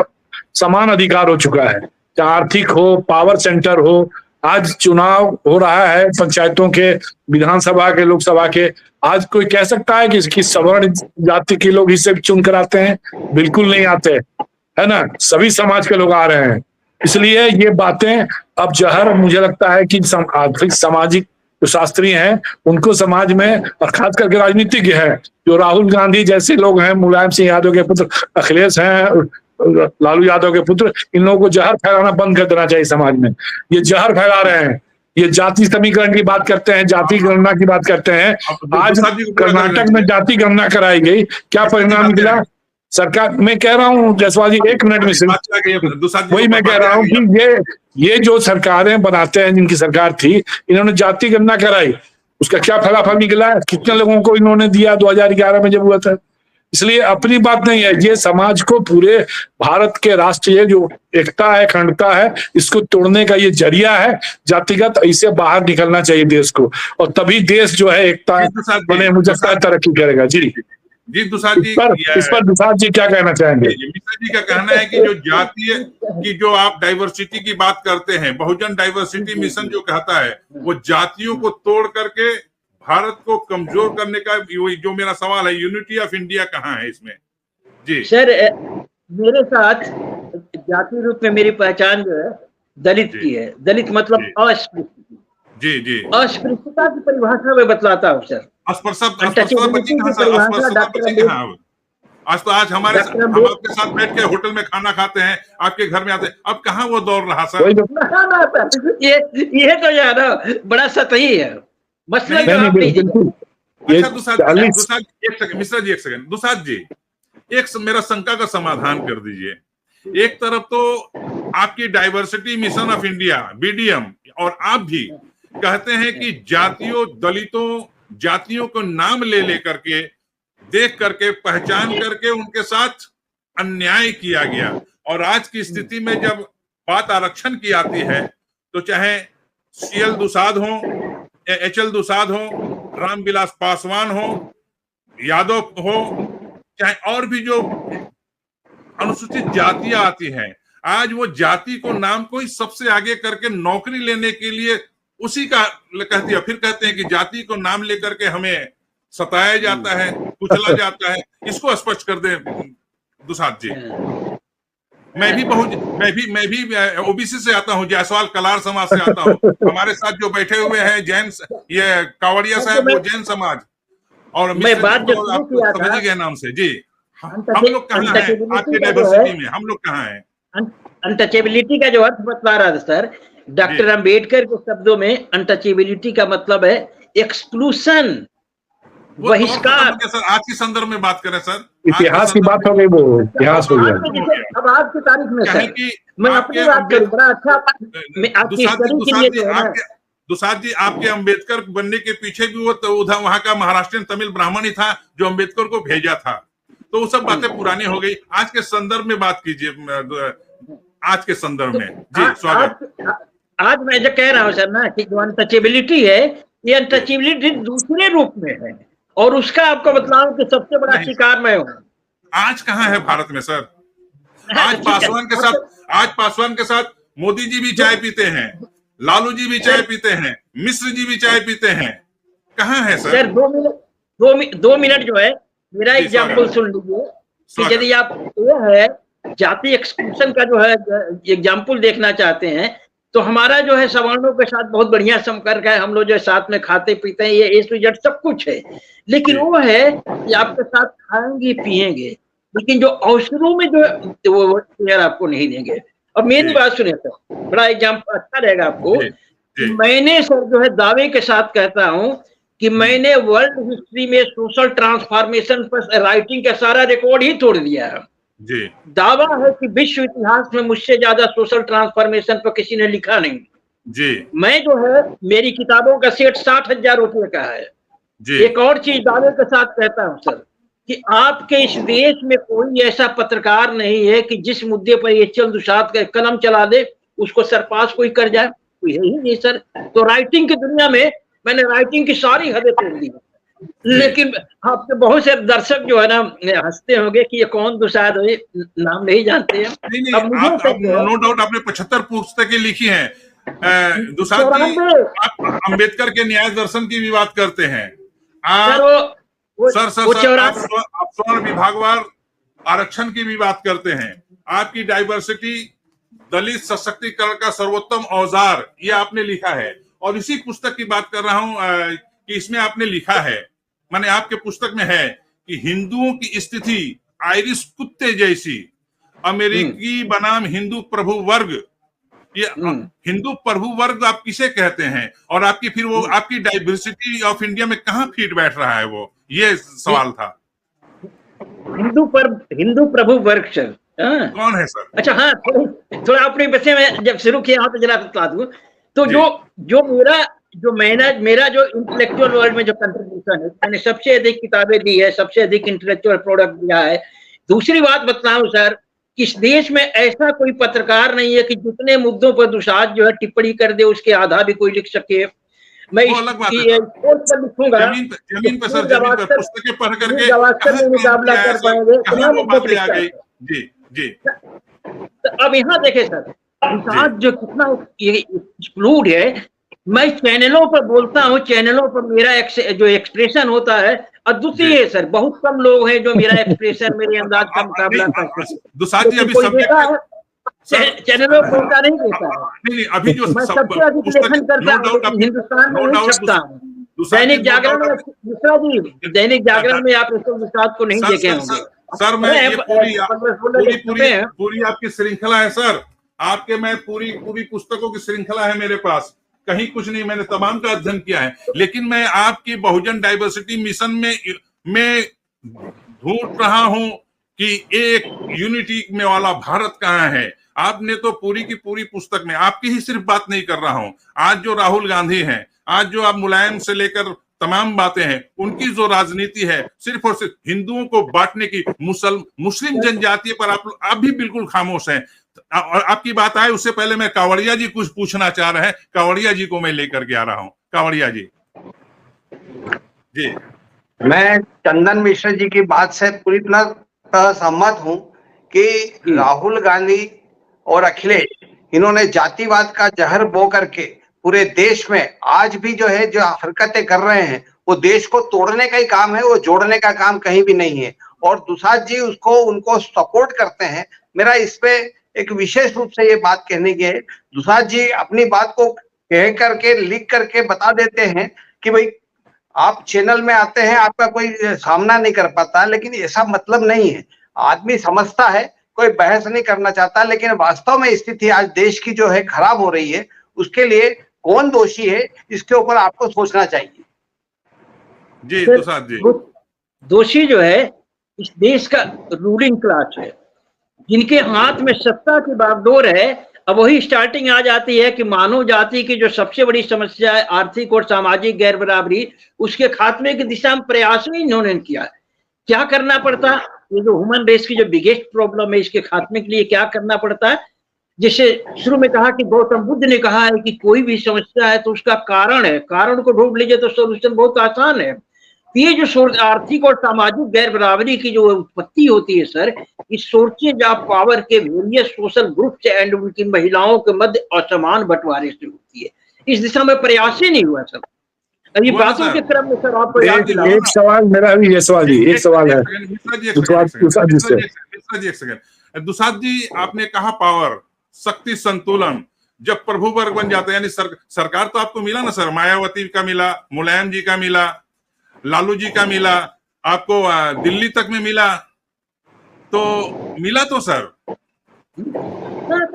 समान अधिकार हो चुका है, चाहे आर्थिक हो, पावर सेंटर हो। आज चुनाव हो रहा है पंचायतों के, विधानसभा के, लोकसभा के। आज कोई कह सकता है कि सवर्ण जाति के लोग इससे चुन कर आते हैं? बिल्कुल नहीं आते, है ना। सभी समाज के लोग आ रहे हैं। इसलिए ये बातें अब जहर, मुझे लगता है कि आर्थिक सामाजिक जो शास्त्री हैं उनको समाज में, और खास करके राजनीतिज्ञ हैं जो राहुल गांधी जैसे लोग हैं, मुलायम सिंह यादव के पुत्र अखिलेश हैं, लालू यादव के पुत्र, इन लोगों को जहर फैलाना बंद कर देना चाहिए समाज में। ये जहर फैला रहे हैं, ये जाति समीकरण की बात करते हैं, जाति गणना की बात करते हैं। आज कर्नाटक में जाति गणना कराई गई, क्या परिणाम निकला? सरकार, मैं कह रहा हूँ जसवाल जी 1 मिनट में सिर्फ वही मैं कह रहा हूँ कि ये जो सरकारें बनाते हैं, जिनकी सरकार थी, इन्होंने जाति गणना कराई, उसका क्या फलाफल निकला? कितने लोगों को इन्होंने दिया 2011 में जब हुआ था? इसलिए अपनी बात नहीं है, ये समाज को, पूरे भारत के राष्ट्रीय जो एकता है, अखंडता है, इसको तोड़ने का ये जरिया है जातिगत। इसे बाहर निकलना चाहिए देश को, और तभी देश जो है एकता बने, मुझे तरक्की करेगा। जी जी दुसाद जी, इस पर दुसाद जी क्या कहना चाहेंगे? मिश्रा जी का कहना है कि जो जातीय की, जो आप डाइवर्सिटी की बात करते हैं, बहुजन डाइवर्सिटी मिशन जो कहता है, वो जातियों को तोड़ करके भारत को कमजोर करने का, जो मेरा सवाल है, यूनिटी ऑफ इंडिया कहाँ है इसमें? जी सर, मेरे साथ जाति रूप में मेरी पहचान जो है दलित की है। दलित मतलब अस्पृश्य। जी जी, अस्पृश्यता की परिभाषा में बतलाता हूँ सर। आज हमारे आपके साथ बैठ के होटल में खाना खाते हैं, आपके घर में आते हैं, अब कहाँ वो दौड़ रहा सर? ये तो यार बड़ा सतही है मसला। अच्छा दुसाद, मिश्रा जी 1 सेकंड। दुसाद जी, एक मेरा शंका का समाधान कर दीजिए। एक तरफ तो आपकी diversity mission of India, BDM, और आप भी कहते हैं कि जातियों, दलितों, जातियों को नाम ले लेकर के, देख करके, पहचान करके उनके साथ अन्याय किया गया। और आज की स्थिति में जब बात आरक्षण की आती है, तो चाहे CL दुसाद हो, HL दुसाद हो, रामविलास पासवान हो, यादव हो, चाहे और भी जो अनुसूचित जातियां आती हैं, आज वो जाति को, नाम को ही सबसे आगे करके नौकरी लेने के लिए उसी का कहती है। फिर कहते हैं कि जाति को नाम लेकर के हमें सताया जाता है, कुचला जाता है। इसको स्पष्ट कर दें दुसाद जी। मैं भी ओबीसी से आता हूँ, जायसवाल कलार समाज से आता हूँ। हमारे साथ जो बैठे हुए हैं जैन, ये कावड़िया साहब, वो जैन समाज, और मैं बात जो आप किया था, समझ गए नाम से जी। हम लोग कहाँ हैं आपकी डाइवर्सिटी में, हम लोग कहाँ हैं? अनटचेबिलिटी का जो अर्थ बतला रहा था सर, डॉक्टर अम्बेडकर के शब्दों में अनटचेबिलिटी का मतलब है एक्सक्लूशन, बहिष्कार। सर आज के संदर्भ में बात करें सर, इतिहास की बात हो गई, वो इतिहास हो गया। अब आज की तारीख में सर मैं अपनी बात करूं, बड़ा अच्छा दुसाद जी, आपके अम्बेडकर बनने के पीछे भी वो तो उधर वहां का महाराष्ट्रियन तमिल ब्राह्मण ही था जो अम्बेडकर को भेजा था, तो वो सब बातें पुरानी हो गई। आज के संदर्भ में बात कीजिए, आज के संदर्भ में जी। स्वागत। आज मैं जो कह रहा हूँ सर ना कि जो अनटचेबिलिटी है, ये अनटचेबिलिटी दूसरे रूप में है, और उसका आपको बतलाऊं कि सबसे बड़ा शिकार मैं हूँ। आज कहाँ है भारत में सर? आज पासवान के साथ मोदी जी भी चाय पीते हैं, लालू जी भी चाय पीते हैं, मिश्र जी भी चाय पीते हैं। कहाँ है सर? 2 मिनट जो है मेरा एग्जाम्पल सुन लीजिए कि यदि आप ये है जाति एक्सक्लूशन का जो है एग्जाम्पल देखना चाहते हैं, तो हमारा जो है सवर्णों के साथ बहुत बढ़िया संपर्क है। हम लोग जो है साथ में खाते पीते हैं, ये ए टू जेड सब कुछ है, लेकिन वो है कि आपके साथ खाएंगे पिएंगे, लेकिन जो अवसरों में जो है वो यार आपको नहीं देंगे। अब मेरी बात सुनिए सर, बड़ा एग्जाम्पल अच्छा रहेगा आपको। मैंने सर जो है दावे के साथ कहता हूं कि मैंने वर्ल्ड हिस्ट्री में सोशल ट्रांसफॉर्मेशन पर राइटिंग का सारा रिकॉर्ड ही तोड़ दिया है जी। दावा है कि विश्व इतिहास में मुझसे ज्यादा सोशल ट्रांसफॉर्मेशन पर किसी ने लिखा नहीं जी। मैं जो है मेरी किताबों का सेट 60,000 रुपए का है जी। एक और चीज दावे के साथ कहता हूं सर कि आपके इस देश में कोई ऐसा पत्रकार नहीं है कि जिस मुद्दे पर ये चंद दुसाद का कलम चला दे उसको सरपास कोई कर जाए, कोई है ही नहीं सर। तो राइटिंग की दुनिया में मैंने राइटिंग की सारी हदें तोड़ दी, लेकिन आपके बहुत से दर्शक जो है ना हंसते होंगे कि ये कौन दुसाद है, नाम नहीं जानते हैं। नो डाउट आपने 75 पुस्तकें लिखी हैं। दुसाद जी, आप अम्बेडकर के न्याय दर्शन की भी बात करते हैं। आप स्वर्ण विभागवार आरक्षण की भी बात करते हैं। आपकी डाइवर्सिटी दलित सशक्तिकरण का सर्वोत्तम औजार, ये आपने लिखा है। और इसी पुस्तक की बात कर रहा हूं कि इसमें आपने लिखा है, माने आपके पुस्तक में है कि हिंदुओं की स्थिति आयरिश कुत्ते जैसी, अमेरिकी बनाम हिंदू प्रभु वर्ग। ये हिंदू प्रभु वर्ग आप किसे कहते हैं, और आपकी फिर वो आपकी डाइवर्सिटी ऑफ इंडिया में कहाँ फिट बैठ रहा है, वो ये सवाल था। हिंदू प्रभु वर्ग सर कौन है सर? अच्छा हाँ, थोड़ा अपने बच्चे में जब शुरू किया तो जरा बता दूं तो जो मेरा जो इंटेलेक्चुअल वर्ल्ड में जो कंट्रीब्यूशन है, मैंने सबसे अधिक किताबें दी है, सबसे अधिक इंटेलेक्चुअल प्रोडक्ट दिया है। दूसरी बात बताऊं सर, इस देश में ऐसा कोई पत्रकार नहीं है कि जितने मुद्दों पर दुसाद जो है टिप्पणी कर दे उसके आधा भी कोई लिख सके। मैं लिखूंगा जमीन पर सर, जमीन पर पुस्तकें पढ़ करके मुकाबला कर पाएंगे जी जी। तो अब यहाँ देखे सर दुसाद जो कितना एक्सक्लूड है, मैं चैनलों पर बोलता हूँ, चैनलों पर मेरा जो एक्सप्रेशन होता है अद्वितीय है सर। बहुत कम लोग हैं जो मेरा एक्सप्रेशन मेरे अंदाज का मुकाबला करते हैं। दुसाद जी अभी चैनलों को नहीं देता है। नहीं, अभी जो मैं सबसे अधिक लेखन करता हूँ हिंदुस्तान में छपता हूँ। दैनिक जागरण में मिश्रा जी, दैनिक जागरण में आप इसको दुसाद को नहीं देखे होंगे सर। मैं ये पूरी आपकी श्रृंखला है सर, आपके मैं पूरी पुस्तकों की श्रृंखला है मेरे पास, कहीं कुछ नहीं, मैंने तमाम का अध्ययन किया है। लेकिन मैं आपकी बहुजन डाइवर्सिटी मिशन में ढूंढ रहा हूं कि एक यूनिटी में वाला भारत कहाँ है। आपने तो पूरी की पूरी पुस्तक में, आपकी ही सिर्फ बात नहीं कर रहा हूं, आज जो राहुल गांधी हैं, आज जो आप मुलायम से लेकर तमाम बातें हैं, उनकी जो राजनीति है सिर्फ और सिर्फ हिंदुओं को बांटने की, मुस्लिम जनजाति पर आप भी बिल्कुल खामोश हैं। और आपकी बात आए उससे पहले मैं कावड़िया जी कुछ पूछना चाह रहे हैं, कावड़िया जी को मैं लेकर के आ रहा हूं। कावड़िया जी जी। मैं चंदन मिश्र जी की बात से पूरी तरह सहमत हूं कि राहुल गांधी और अखिलेश, इन्होंने जातिवाद का जहर बो करके पूरे देश में आज भी जो है जो हरकतें कर रहे हैं वो देश को तोड़ने का ही काम है, वो जोड़ने का काम कहीं भी नहीं है। और दुसाद जी उनको सपोर्ट करते हैं। मेरा इस पे एक विशेष रूप से ये बात कहने की है। दुसाद जी अपनी बात को कह करके लिख करके बता देते हैं कि भाई आप चैनल में आते हैं, आपका कोई सामना नहीं कर पाता, लेकिन ऐसा मतलब नहीं है। आदमी समझता है, कोई बहस नहीं करना चाहता, लेकिन वास्तव में स्थिति आज देश की जो है खराब हो रही है, उसके लिए कौन दोषी है, इसके ऊपर आपको सोचना चाहिए। जी दुसाद जी, दोषी जो है इस देश का रूलिंग क्लास है, जिनके हाथ में सत्ता की बागडोर है। अब वही स्टार्टिंग आ जाती है कि मानव जाति की जो सबसे बड़ी समस्या है आर्थिक और सामाजिक गैर बराबरी, उसके खात्मे की दिशा में प्रयास ही इन्होंने किया है। क्या करना पड़ता है, ये जो ह्यूमन रेस की जो बिगेस्ट प्रॉब्लम है, इसके खात्मे के लिए क्या करना पड़ता है। जैसे शुरू में कहा कि गौतम बुद्ध ने कहा है कि कोई भी समस्या है तो उसका कारण है, कारण को ढूंढ लीजिए तो सोल्यूशन बहुत आसान है। ये जो आर्थिक और सामाजिक गैर बराबरी की जो उत्पत्ति होती है सर, इस सोर्सेज ऑफ पावर के वेरियस सोशल ग्रुप्स एंड उनकी महिलाओं के मध्य असमान बंटवारे से होती है। इस दिशा में प्रयास ही नहीं हुआ सर। अभी बातों के क्रम में सर आपको एक सवाल मेरा भी, ये सवाल जी, एक सवाल है दुसाद जी, आपने कहा पावर, शक्ति संतुलन, जब प्रभु वर्ग बन जाता है, यानी सरकार तो आपको मिला ना सर, मायावती का मिला, मुलायम जी का मिला, लालू जी का मिला, आपको दिल्ली तक में मिला, तो मिला तो सर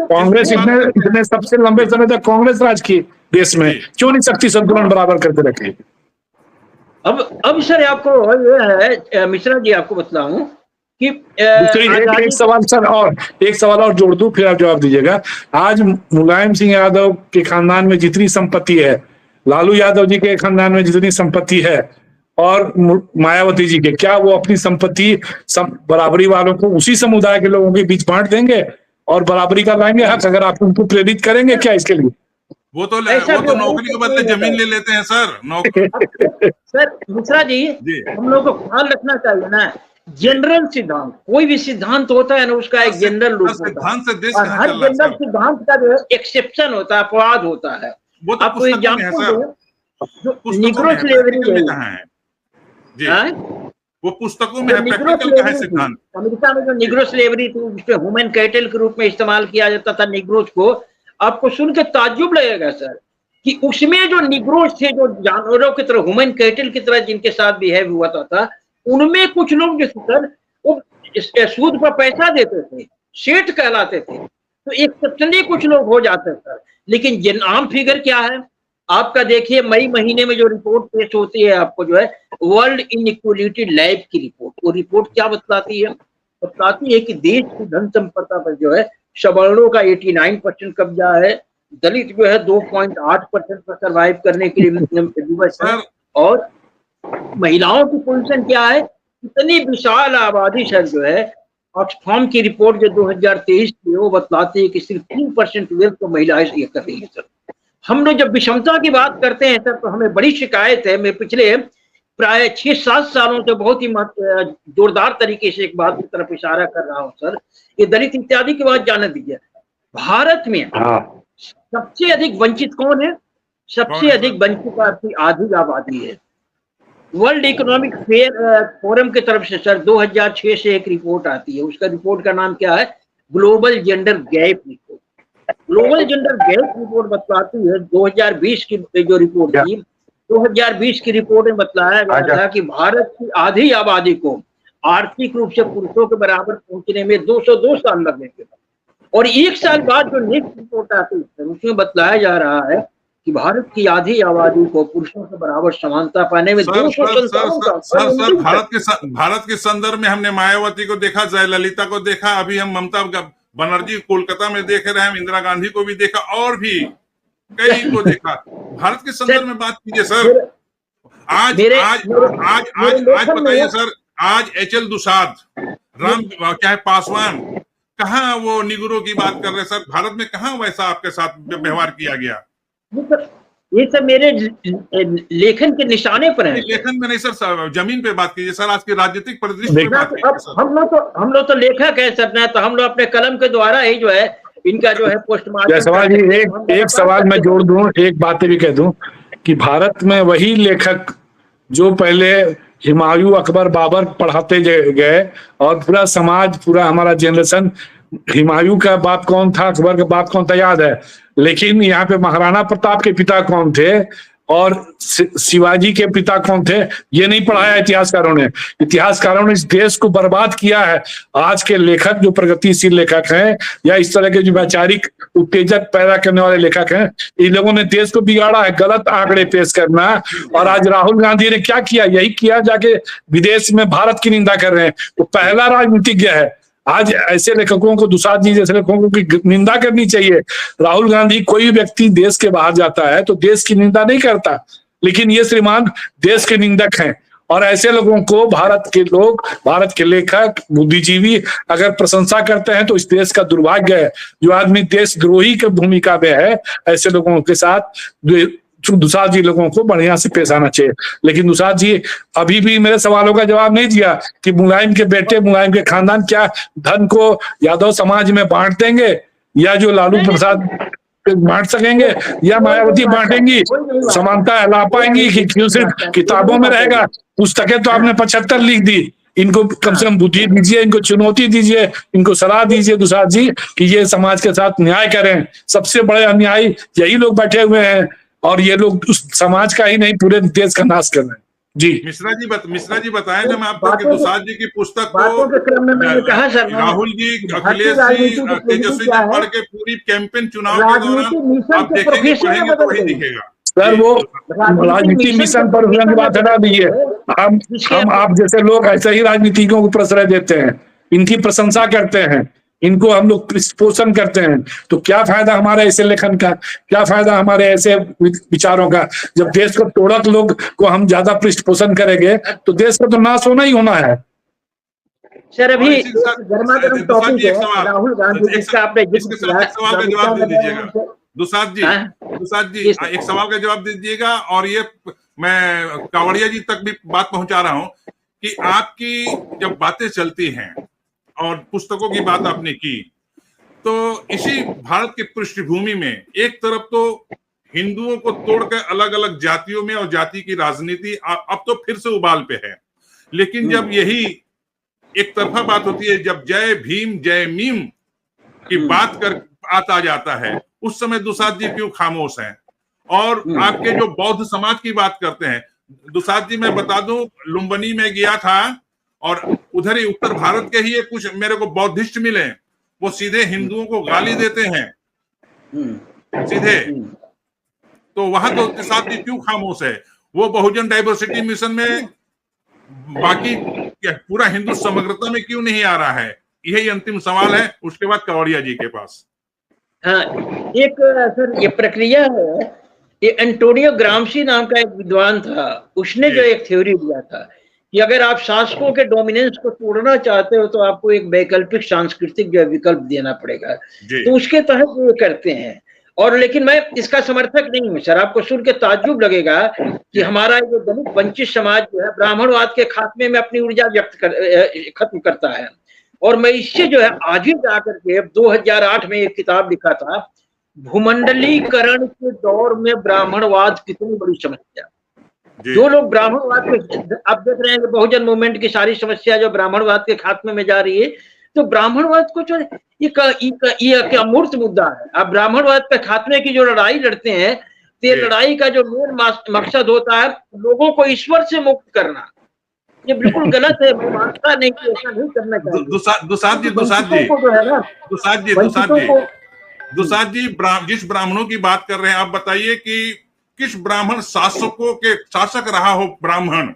कांग्रेस इतने सबसे लंबे समय तक कांग्रेस राज की देश में, क्यों नहीं शक्ति संतुलन बराबर करके रखे। अब सर आपको ये है मिश्रा जी, आपको बताऊं कि एक सवाल सर, और एक सवाल और जोड़ दूं, फिर आप जवाब दीजिएगा। आज मुलायम सिंह यादव के खानदान में जितनी संपत्ति है, लालू यादव जी के खानदान में जितनी संपत्ति है, और मायावती जी के, क्या वो अपनी संपत्ति बराबरी वालों को, उसी समुदाय के लोगों के बीच बांट देंगे और बराबरी का लाएंगे हक, अगर आप उनको प्रेरित करेंगे क्या इसके लिए? वो तो नौकरी के बदले जमीन ले लेते हैं सर। सर मिश्रा जी, हम लोग को ख्याल रखना चाहिए ना, जनरल सिद्धांत, कोई भी सिद्धांत होता है ना, उसका एक जनरल रूप होता है, और हर जनरल सिद्धांत का जो है एक्सेप्शन होता है, अपवाद होता है। आपको एग्जाम्पल निग्रो स्लेवरी है जी, वो पुस्तकों में है, प्रैक्टिकल का है सिद्धांत। अमेरिका में जो निग्रो स्लेवरी थी, उसको ह्यूमन कैटल के रूप में इस्तेमाल किया जाता था निग्रोज को। आपको सुन के ताज्जुब लगेगा सर कि उसमें जो निग्रोज थे, जो जानवरों की तरह, ह्यूमन कैटल की तरह जिनके साथ बिहेव हुआ था, उनमें कुछ लोग जो सर वो सूद पर पैसा देते थे, सेठ कहलाते थे, तो एक्सेप्शनली कुछ लोग हो जाते सर। लेकिन आम फिगर क्या है आपका, देखिए मई महीने में जो रिपोर्ट पेश होती है, आपको जो है वर्ल्ड इनइक्वालिटी लैब की रिपोर्ट, वो रिपोर्ट क्या बतलाती है? बतलाती है कि देश की धन संपदा पर जो है सवर्णों का 89% कब्जा है, दलित जो है 2.8% पर सर्वाइव करने के लिए दिवस है, और महिलाओं की पोजीशन क्या है? इतनी विशाल आबादी सर जो है, ऑक्सफाम की रिपोर्ट जो 2023 की, वो बतलाती है कि सिर्फ 3% वेल्थ को महिलाएं ये कर रही है सर। हम लोग जब विषमता की बात करते हैं सर, तो हमें बड़ी शिकायत है। मैं पिछले प्राय 6-7 सालों से बहुत ही जोरदार तरीके से एक बात की तरफ इशारा कर रहा हूं सर, ये दलित इत्यादि की बात जाने दीजिए। भारत में सबसे अधिक वंचित कौन है? सबसे अधिक वंचित आधी आबादी है। वर्ल्ड इकोनॉमिक फोरम की तरफ से सर 2006 से एक रिपोर्ट आती है, उसका रिपोर्ट का नाम क्या है? Global gender gap report. Global gender gap report बतलाती है, 2020 की जो रिपोर्ट थी, 2020 की रिपोर्ट में बतलाया गया था कि भारत की आधी आबादी को आर्थिक रूप से पुरुषों के बराबर पहुंचने में 202 साल लगेंगे, और एक साल बाद जो नेक्स्ट रिपोर्ट आती है उसमें बतलाया जा रहा है कि भारत की आधी आबादी को पुरुषों के बराबर समानता पाने में 257 सर भारत के संदर्भ में हमने मायावती को देखा, जयललिता को देखा, अभी हम ममता बनर्जी कोलकाता में देख रहे हैं, हम इंदिरा गांधी को भी देखा, और भी कई को देखा। भारत के संदर्भ में बात कीजिए सर। आज बताइए सर, आज HL दुसाद, राम क्या है पासवान, कहाँ वो निगरों की बात कर रहे हैं सर? भारत में कहाँ वैसा आपके साथ व्यवहार किया गया? ये सब मेरे लेखन के निशाने पर है। लेखन में नहीं सर, जमीन पे बात कीजिए सर, आज के राजनीतिक परिदृश्य पे बात कीजिए। हम लोग तो लेखक है सर, ना तो हम लोग अपने कलम के द्वारा ही जो है इनका जो है पोस्टमार्टम। एक सवाल मैं जोड़ दूं, एक बात भी कह दूं कि भारत में वही लेखक जो पहले हुमायूं, अकबर, बाबर पढ़ाते गए, और पूरा समाज, पूरा हमारा जनरेशन हुमायूं का बाप कौन था, अकबर का बाप कौन था याद है, लेकिन यहाँ पे महाराणा प्रताप के पिता कौन थे और शिवाजी के पिता कौन थे ये नहीं पढ़ाया इतिहासकारों ने। इतिहासकारों ने इस देश को बर्बाद किया है। आज के लेखक जो प्रगतिशील लेखक हैं या इस तरह के जो वैचारिक उत्तेजक पैदा करने वाले लेखक हैं, इन लोगों ने देश को बिगाड़ा है, गलत आंकड़े पेश करना। और आज राहुल गांधी ने क्या किया, यही किया, जाके विदेश में भारत की निंदा कर रहे हैं। वो पहला राजनीतिज्ञ है। आज ऐसे लेखकों को, दुसाद जी जैसे लेखकों की निंदा करनी चाहिए। राहुल गांधी, कोई व्यक्ति देश के बाहर जाता है तो देश की निंदा नहीं करता, लेकिन ये श्रीमान देश के निंदक हैं। और ऐसे लोगों को भारत के लोग, भारत के लेखक, बुद्धिजीवी अगर प्रशंसा करते हैं तो इस देश का दुर्भाग्य है। जो आदमी देशद्रोही की भूमिका में है, ऐसे लोगों के साथ दुसाद जी लोगों को बढ़िया से पेश आना चाहिए। लेकिन दुसाद जी अभी भी मेरे सवालों का जवाब नहीं दिया कि मुलायम के बेटे, मुलायम के खानदान क्या धन को यादव समाज में बांट देंगे, या जो लालू प्रसाद बांट सकेंगे, या मायावती बांटेंगी? समानता ला पाएंगी कि क्यों सिर्फ किताबों में रहेगा? पुस्तकें तो आपने 75 लिख दी। इनको कम से कम बुद्धि दीजिए, इनको चुनौती दीजिए, इनको सलाह दीजिए दुसाद जी कि ये समाज के साथ न्याय करें। सबसे बड़े अन्यायी यही लोग बैठे हुए हैं, और ये लोग उस समाज का ही नहीं पूरे देश का नाश कर रहे हैं। जी मिश्रा जी बताएं जब आपको कि दुसाद जी की पुस्तक को राहुल जी, अखिलेश जी, तेजस्वी जी पढ़ के पूरी कैंपेन चुनाव के दौरान आप देखेंगे, पढ़ेंगे तो वही दिखेगा। सर वो राजनीति मिशन पर की बात हटा दीजिए। हम आप जैसे लोग ऐसे ही राजनीतिज्ञों को प्रश्रय देते हैं, इनकी प्रशंसा करते हैं, इनको हम लोग पोषण करते हैं, तो क्या फायदा हमारे ऐसे लेखन का, क्या फायदा हमारे ऐसे विचारों का? जब देश को तोड़क लोग को हम ज्यादा पृष्ठ पोषण करेंगे तो देश का तो नाश होना ही होना है। सर अभी गर्मा गर्म टॉपिक है, राहुल गांधी जिसका आपने सवाल का जवाब दे दीजिएगा दुसाद जी, एक सवाल का जवाब दे दीजिएगा। और ये मैं कावड़िया जी तक भी बात पहुंचा रहा हूं कि आपकी जब बातें चलती हैं और पुस्तकों की बात आपने की, तो इसी भारत की पृष्ठभूमि में एक तरफ तो हिंदुओं को तोड़कर अलग अलग जातियों में और जाति की राजनीति अब तो फिर से उबाल पे है। लेकिन जब यही एक तरफा बात होती है, जब जय भीम जय मीम की बात कर आता जाता है, उस समय दुसाद जी क्यों खामोश हैं? और आपके जो बौद्ध समाज की बात करते हैं, दुसाद जी मैं बता दूं, लुम्बिनी में गया था और उधर ही उत्तर भारत के ही कुछ मेरे को बौद्धिस्ट मिले, वो सीधे हिंदुओं को गाली देते हैं सीधे। तो वहां तो दुसाद जी क्यों खामोश है? वो बहुजन डाइवर्सिटी मिशन में बाकी पूरा हिंदू समग्रता में क्यों नहीं आ रहा है? यही अंतिम सवाल है। उसके बाद कावड़िया जी के पास। हाँ, एक सर ये प्रक्रिया है, ये एंटोनियो ग्राम्शी नाम का एक विद्वान था, उसने जो एक थ्योरी दिया था कि अगर आप शासकों के डोमिनेंस को तोड़ना चाहते हो तो आपको एक वैकल्पिक सांस्कृतिक जो विकल्प देना पड़ेगा, तो उसके तहत वो करते हैं। और लेकिन मैं इसका समर्थक नहीं हूँ सर। आपको सुन के ताज्जुब लगेगा कि हमारा ये दलित वंचित समाज जो है ब्राह्मणवाद के खात्मे में अपनी ऊर्जा खत्म करता है। और मैं इससे जो है आज ही जाकर के 2008 में एक किताब लिखा था, भूमंडलीकरण के दौर में ब्राह्मणवाद कितनी बड़ी समस्या। जो लोग ब्राह्मणवाद के, आप देख रहे हैं कि बहुजन मूवमेंट की सारी समस्या जो ब्राह्मणवाद के खात्मे में जा रही है, तो ब्राह्मणवाद को जो ये अमूर्त मुद्दा है। आप ब्राह्मणवाद के खात्मे की जो लड़ाई लड़ते हैं, तो लड़ाई का जो मेन मकसद होता है लोगों को ईश्वर से मुक्त करना। ये बिल्कुल गलत है, मैं मानता नहीं कि ऐसा नहीं करना चाहिए। दुसाद जी जिस ब्राह्मणों की बात कर रहे हैं, आप बताइए कि किस ब्राह्मण शासक रहा हो ब्राह्मण,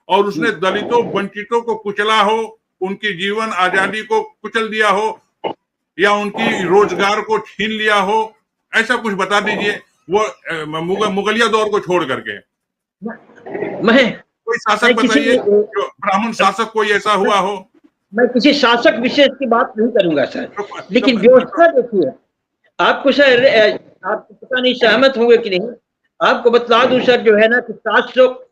और उसने दलितों वंचितों को कुचला हो, उनकी जीवन आजादी को कुचल दिया हो, या उनकी रोजगार को छीन लिया हो, ऐसा कुछ बता दीजिए। वो मुगलिया दौर को छोड़ करके कोई शासक बताइए, जो ब्राह्मण शासक कोई ऐसा हुआ हो। मैं किसी शासक विशेष की बात नहीं करूंगा सर, लेकिन व्यवस्था देखिए। आपको सर, आप पता नहीं सहमत होंगे कि नहीं, आपको बता दूं सर जो है ना कि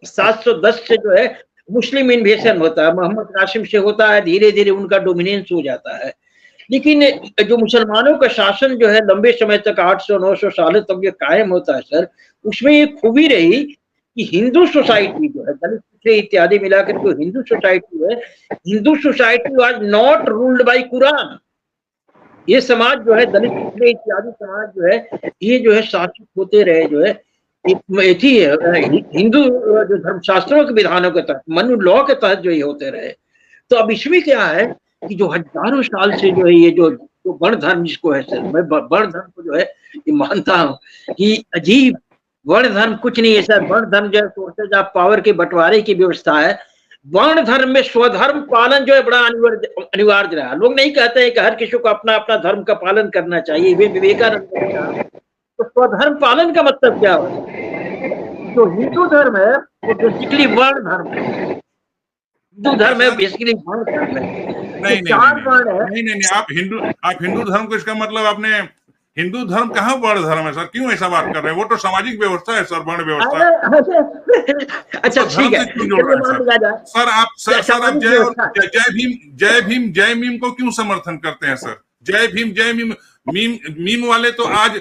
710 से जो है मुस्लिम इन्वेशन होता है, मोहम्मद कासिम से होता है, धीरे धीरे उनका डोमिनेंस हो जाता है। लेकिन जो मुसलमानों का शासन जो है लंबे समय तक 800-900 सालों तक ये कायम होता है सर, उसमें ये खूबी रही कि हिंदू सोसाइटी जो है, दलित इत्यादि मिलाकर जो हिंदू सोसाइटी है, Hindu society was not ruled by Quran. ये समाज जो है दलित पिछड़े इत्यादि समाज जो है ये जो है शासित होते रहे जो है हिंदू जो धर्मशास्त्रों के विधानों के तहत मनु लॉ के तहत जो ये होते रहे। तो अब इसमें क्या है कि जो हजारों साल से जो है ये जो वर्ण धर्म जिसको है सर, मैं वर्ण धर्म को जो है ये मानता हूँ कि अजीब वर्ण धर्म कुछ नहीं है सर। वर्ण धर्म जो है सोर्सेज ऑफ पावर के बंटवारे की व्यवस्था है। वर्ण धर्म में स्वधर्म पालन जो है बड़ा अनिवार्य रहा। लोग नहीं कहते हैं कि हर किसी को अपना अपना धर्म का पालन करना चाहिए, वे विवेकानंद ने कहा। तो स्वधर्म पालन का मतलब क्या है? जो हिंदू धर्म है वो बेसिकली वर्ण धर्म है। हिंदू धर्म है बेसिकली वर्ण धर्म है। नहीं चार वर्ण है। नहीं आप हिंदू धर्म को इसका मतलब आपने हिंदू धर्म कहाँ वर्ण धर्म है सर? क्यों ऐसा बात कर रहे हैं? वो तो सामाजिक व्यवस्था है सर, वर्ण व्यवस्था। अच्छा ठीक है सर, आप जय भीम जय मीम को क्यों समर्थन करते हैं सर? जय भीम जय मीम वाले तो आज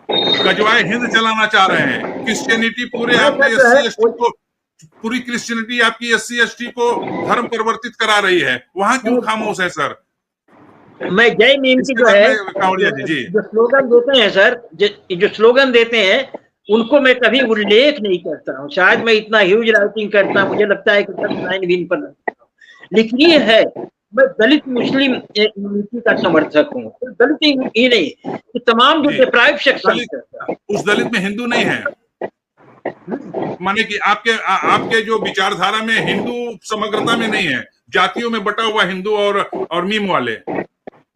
गजवाए हिंद चलाना चाह रहे हैं। क्रिश्चियनिटी पूरे आपके SC ST को, पूरी क्रिश्चियनिटी आपकी SC ST को धर्म परिवर्तित करा रही है, वहां क्यों खामोश है सर? मैं जय मीम की जो है जो स्लोगन देते हैं सर, जो स्लोगन देते हैं उनको मैं कभी उल्लेख नहीं करता हूँ। शायद मैं इतना ह्यूज राइटिंग करता हूँ, मुझे लगता है कि सब पर लेकिन ये है मैं दलित मुस्लिम यूनिटी का समर्थक हूँ। दलित ये नहीं कि तमाम जो डिप्राइव सेक्शन उस दलित में हिंदू नहीं है, माने कि आपके जो विचारधारा में हिंदू समग्रता में नहीं है, जातियों में बटा हुआ हिंदू और मीम वाले।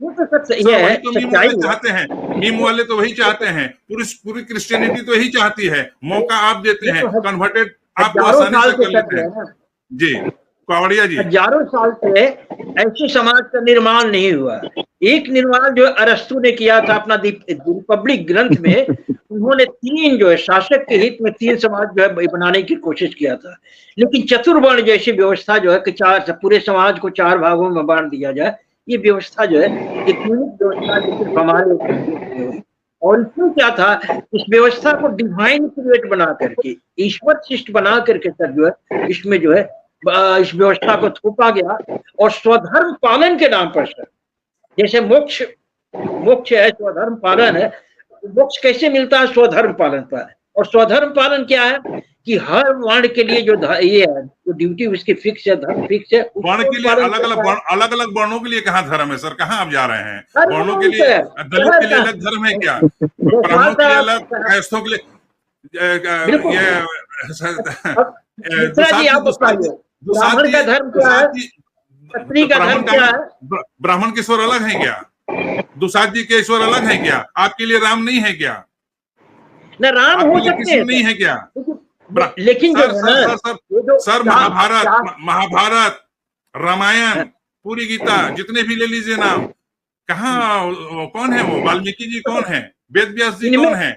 वो तो सब सही है, तो मीम वाले चाहते हैं, मीम वाले तो वही चाहते हैं। पूरी क्रिश्चियनिटी तो यही चाहती है। मौका आप देते हैं, कन्वर्टेड आपको आसानी से कर लेते हैं। जी कावड़िया जी, हजारों साल से ऐसे समाज का निर्माण नहीं हुआ। एक निर्माण जो अरस्तु ने किया था अपना रिपब्लिक ग्रंथ में, उन्होंने 3 जो है शासक के हित में 3 समाज जो है बनाने की कोशिश किया था। लेकिन चतुर्वर्ण जैसी व्यवस्था जो है कि पूरे समाज को 4 भागों में बांट दिया जाए, ये व्यवस्था जो है एक यूनिक व्यवस्था सिर्फ हमारे। और इसमें क्या था, इस व्यवस्था को डिवाइन क्रिएट बना करके, ईश्वर शिष्ट बना करके सर जो है इसमें जो है इस व्यवस्था को थोपा गया। और स्वधर्म पालन के नाम पर सर, जैसे मोक्ष है, स्वधर्म पालन है। मोक्ष कैसे मिलता है? स्वधर्म पालन पर। और स्वधर्म पालन क्या है कि हर वर्ण के लिए जो ये है जो ड्यूटी उसकी फिक्स है, धर्म फिक्स है। वर्ण के लिए अलग अलग वर्णों के लिए कहाँ धर्म है सर? कहाँ आप जा रहे हैं? वर्णों के लिए, दलित के लिए अलग धर्म है क्या? ब्राह्मणों के लिए अलग, कायस्थों के लिए ब्राह्मण का धर्म क्या है? क्षत्रिय का धर्म क्या है? ब्राह्मण के ईश्वर अलग है क्या? दुसाध जी के ईश्वर अलग है क्या? आपके लिए राम नहीं है क्या? न राम हो सकते हैं नहीं है क्या? लेकिन सर महाभारत, रामायण, पूरी गीता, जितने भी ले लीजिए नाम, कहाँ कौन है वो? वाल्मीकि जी कौन है? वेद व्यास जी कौन है?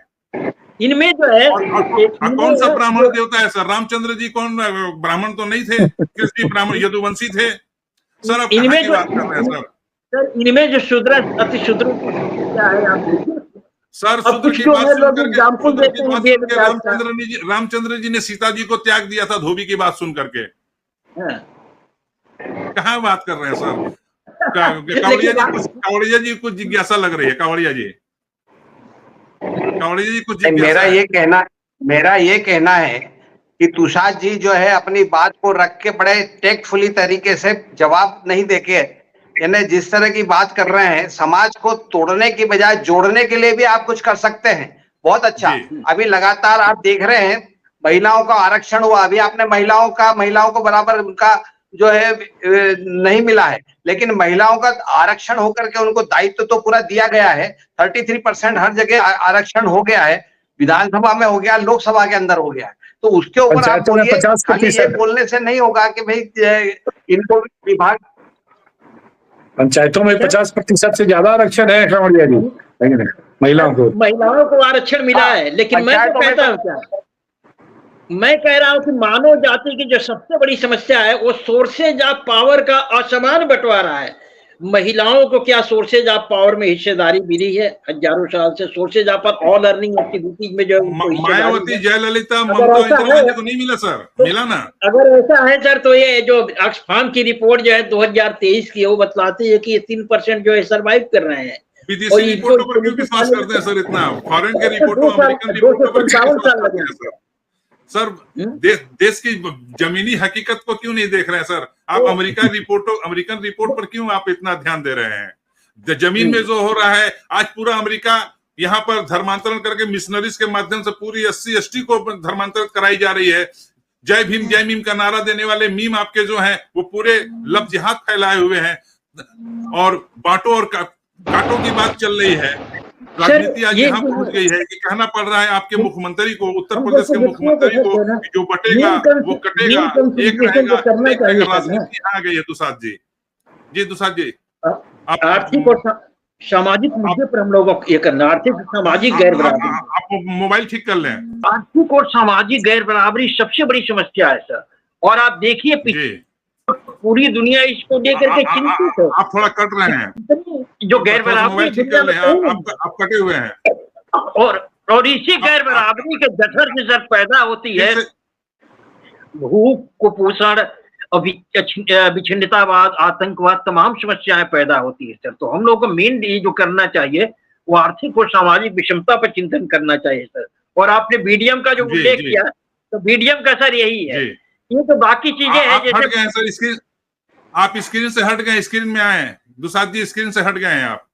इनमें जो है कौन सा ब्राह्मण देवता है सर? रामचंद्र जी कौन ब्राह्मण तो नहीं थे, कृष्ण ब्राह्मण यदुवंशी थे सर। अब इनमें की बात कर रहे हैं सर, इनमें जो शूद्र अति शूद्र क्या है आप देखिए सर। शूद्र की बात सुनकर रामचंद्र जी ने सीता जी को त्याग दिया था धोबी की बात सुन करके। कहाँ बात कर रहे हैं सर? कावड़िया जी कुछ जिज्ञासा लग रही है। कावड़िया जी कुछ मेरा ये कहना है कि तुषार जी जो है अपनी बात को रख के बड़े टेक्टफुली तरीके से जवाब नहीं देके, यानी जिस तरह की बात कर रहे हैं, समाज को तोड़ने की बजाय जोड़ने के लिए भी आप कुछ कर सकते हैं। बहुत अच्छा। अभी लगातार आप देख रहे हैं महिलाओं का आरक्षण हुआ, अभी आपने महिलाओं को बराबर उनका जो है नहीं मिला है, लेकिन महिलाओं का आरक्षण होकर के उनको दायित्व तो पूरा दिया गया है। 33% हर जगह आरक्षण हो गया है, विधानसभा में हो गया, लोकसभा के अंदर हो गया है। तो उसके ऊपर आप बोलिए, खाली ये बोलने से नहीं होगा कि भाई इनको विभाग। पंचायतों में 50% से ज्यादा आरक्षण है कावड़िया जी, महिलाओं को आरक्षण मिला है। लेकिन मैं तो कहता हूँ क्या, मैं कह रहा हूं कि मानव जाति की जो सबसे बड़ी समस्या है वो सोर्सेज ऑफ पावर का असमान बंटवारा है। महिलाओं को क्या सोर्सेज ऑफ पावर में हिस्सेदारी मिली है? हजारों साल से sources of all earning activities में जो मायावती, जयललिता, ममता, इंदिरा जी को नहीं मिला सर? मिला ना? अगर ऐसा है सर तो ये जो ऑक्सफाम की रिपोर्ट जो है 2023 की, वो बतलाती है कि ये 3% जो है सर्वाइव कर रहे हैं। विदेशी रिपोर्टों पर क्यों विश्वास करते हैं सर इतना? फॉरेन के रिपोर्टों, अमेरिकन रिपोर्टों पर क्यों विश्वास करते हैं सर? सर देश की जमीनी हकीकत को क्यों नहीं देख रहे हैं सर? आप अमेरिकन रिपोर्ट पर क्यों आप इतना ध्यान दे रहे हैं? जमीन में जो हो रहा है, आज पूरा अमेरिका यहाँ पर धर्मांतरण करके मिशनरीज के माध्यम से पूरी SC ST को धर्मांतरित कराई जा रही है। जय भीम जय मीम का नारा देने वाले मीम आपके जो हैं वो पूरे लफ्ज जिहाद फैलाए हुए हैं, और बांटो और काटो की बात चल रही है। राजनीति आज यहाँ पहुंच गई है कि कहना पड़ रहा है आपके मुख्यमंत्री को, उत्तर प्रदेश के मुख्यमंत्री को, कि जो बटेगा वो कटेगा, एक रहेगा, राजनीति यहाँ आ गई है। दुसाद जी दुसाद जी, आर्थिक और सामाजिक मुद्दे पर हम लोगों को ये करना, आर्थिक सामाजिक गैर बराबरी। आप मोबाइल ठीक कर लें। आर्थिक और सामाजिक गैर बराबरी सबसे बड़ी समस्या है सर, और आप देखिए पूरी दुनिया इसको लेकर के चिंतित है। आप थोड़ा कट रहे हैं, जो गैर बराबरी आप कटे हुए हैं, और इसी गैर बराबरी के जठर से सर पैदा होती है भूख, कुपोषण, विच्छिन्नतावाद, आतंकवाद, तमाम समस्याएं पैदा होती है सर। तो हम लोग को मेन जो करना चाहिए वो आर्थिक और सामाजिक विषमता पर चिंतन करना चाहिए सर। और आपने बीडीएम का जो उल्लेख किया, तो बीडीएम का सर यही है। ये तो बाकी चीजें हैं जैसे हट गए सर, स्क्रीन आप स्क्रीन से हट गए, स्क्रीन में आए दुसाद जी, स्क्रीन से हट गए हैं आप।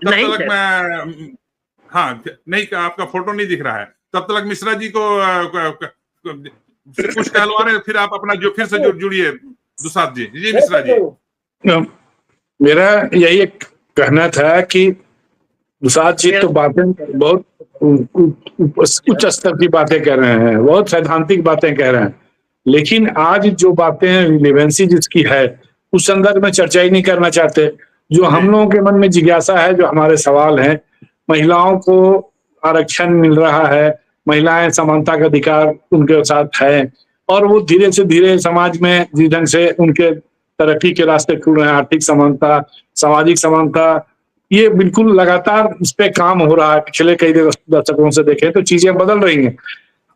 नहीं तक मैं नहीं, आपका फोटो नहीं दिख रहा है। तब तक मिश्रा जी को कुछ कहलवा रहे, फिर आप अपना जो फिर से जुड़िए दुसाद जी। जी मिश्रा जी, मेरा यही एक कहना था कि दुसाद जी तो बातें बहुत उच्च स्तर की बातें कह रहे हैं, बहुत सैद्धांतिक बातें कह रहे हैं, लेकिन आज जो बातें रिलेवेंसी जिसकी है उस संदर्भ में चर्चा ही नहीं करना चाहते। जो हम लोगों के मन में जिज्ञासा है, जो हमारे सवाल हैं, महिलाओं को आरक्षण मिल रहा है, महिलाएं समानता का अधिकार उनके साथ है, और वो धीरे से धीरे समाज में जिस ढंग से उनके तरक्की के रास्ते खुल रहे हैं, आर्थिक समानता, सामाजिक समानता, ये बिल्कुल लगातार इस पे काम हो रहा है। पिछले कई दशकों से देखें तो चीजें बदल रही हैं।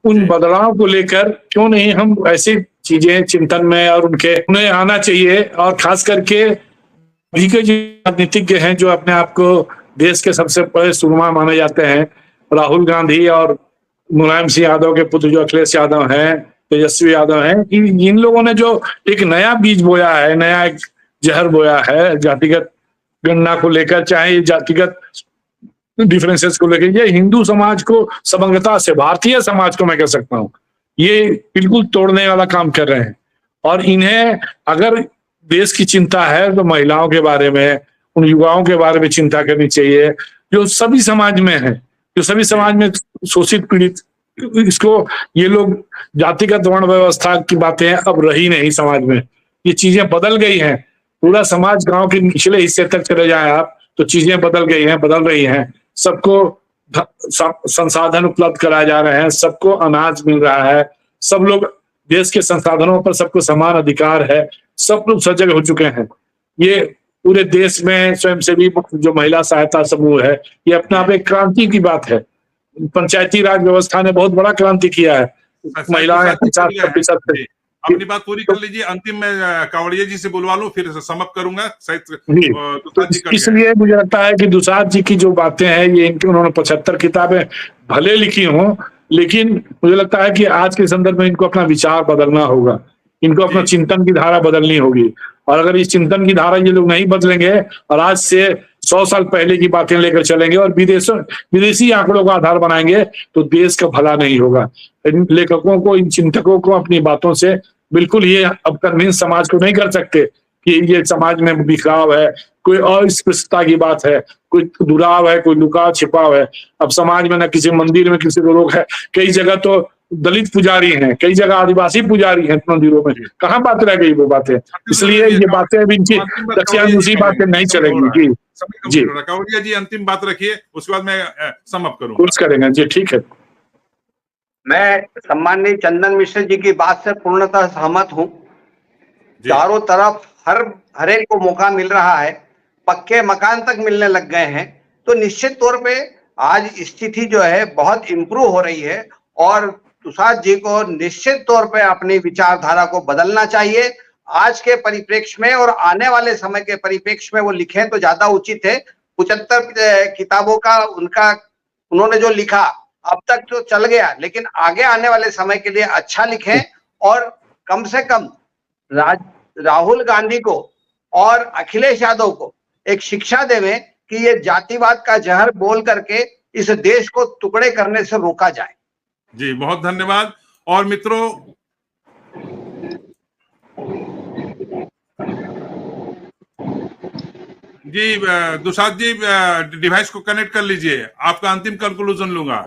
उन बदलाव को लेकर क्यों नहीं हम ऐसी चीजें चिंतन में और उन्हें आना चाहिए। और खास करके अभी के जो राजनीतिज्ञ हैं, जो अपने आप को देश के सबसे बड़े सुरमा माने जाते हैं, राहुल गांधी और मुलायम सिंह यादव के पुत्र जो अखिलेश यादव हैं, तेजस्वी यादव हैं, इन लोगों ने जो एक नया बीज बोया है, नया एक जहर बोया है जातिगत गणना को लेकर, चाहे जातिगत डिफरेंसेस को लेकर, ये हिंदू समाज को समग्रता से, भारतीय समाज को मैं कह सकता हूँ, ये बिल्कुल तोड़ने वाला काम कर रहे हैं। और इन्हें अगर देश की चिंता है तो महिलाओं के बारे में, उन युवाओं के बारे में चिंता करनी चाहिए जो सभी समाज में है, जो सभी समाज में शोषित पीड़ित। इसको ये लोग जातिगत वर्ण व्यवस्था की बातें अब रही नहीं समाज में, ये चीजें बदल गई हैं। पूरा समाज गांव के निचले हिस्से तक चले जाए आप तो चीजें बदल गई हैं, बदल रही हैं। सबको संसाधन उपलब्ध कराए जा रहे हैं, सबको अनाज मिल रहा है, सब लोग देश के संसाधनों पर सबको समान अधिकार है, सब लोग सजग हो चुके हैं। ये पूरे देश में स्वयंसेवी जो महिला सहायता समूह है, ये अपने आप एक क्रांति की बात है। पंचायती राज व्यवस्था ने बहुत बड़ा क्रांति किया है। महिलाएं 50% अपनी बात पूरी कर लीजिए। अंतिम में कावड़िया जी से बुलवा लूं, फिर समाप्त करूंगा। इसलिए मुझे लगता है कि दुसाद जी की जो बातें हैं, ये इनकी उन्होंने 75 किताबें भले लिखी हों, लेकिन मुझे लगता है कि आज के संदर्भ में इनको अपना विचार बदलना होगा, इनको अपना चिंतन की धारा बदलनी होगी। और अगर इस चिंतन की धारा ये लोग नहीं बदलेंगे और आज से 100 साल पहले की बातें लेकर चलेंगे और विदेशी आंकड़ों का आधार बनाएंगे तो देश का भला नहीं होगा। इन लेखकों को, इन चिंतकों को अपनी बातों से बिल्कुल ये अब कन्विंस समाज को नहीं कर सकते कि ये समाज में बिखराव है, कोई अस्पृश्यता की बात है, कोई दुराव है, कोई लुकाव छिपाव है। अब समाज में न किसी मंदिर में किसी को लोग है, कई जगह तो दलित पुजारी हैं, कई जगह आदिवासी पुजारी हैं मंदिरों में, कहाँ बात रह गई वो बातें। इसलिए ये बातें अभी इनकी दक्षिणांशी बातें नहीं चलेंगी। जी कावड़िया जी अंतिम बात रखिए, उसके बाद मैं समाप्त करूंगा। कुछ करेंगे जी, ठीक है। मैं सम्माननीय चंदन मिश्र जी की बात से पूर्णतः सहमत हूं। चारों तरफ हर एक को मौका मिल रहा है, पक्के मकान तक मिलने लग गए हैं, तो निश्चित तौर पे आज स्थिति जो है बहुत इम्प्रूव हो रही है। और दुसाद जी को निश्चित तौर पे अपनी विचारधारा को बदलना चाहिए। आज के परिप्रेक्ष्य में और आने वाले समय के परिप्रेक्ष्य में वो लिखें तो ज्यादा उचित है। 75 किताबों का उन्होंने जो लिखा अब तक तो चल गया, लेकिन आगे आने वाले समय के लिए अच्छा लिखें और कम से कम राहुल गांधी को और अखिलेश यादव को एक शिक्षा देवें कि ये जातिवाद का जहर बोल करके इस देश को टुकड़े करने से रोका जाए। जी बहुत धन्यवाद। और मित्रों, जी दुसाद जी डिवाइस को कनेक्ट कर लीजिए, आपका अंतिम कंक्लूजन लूंगा।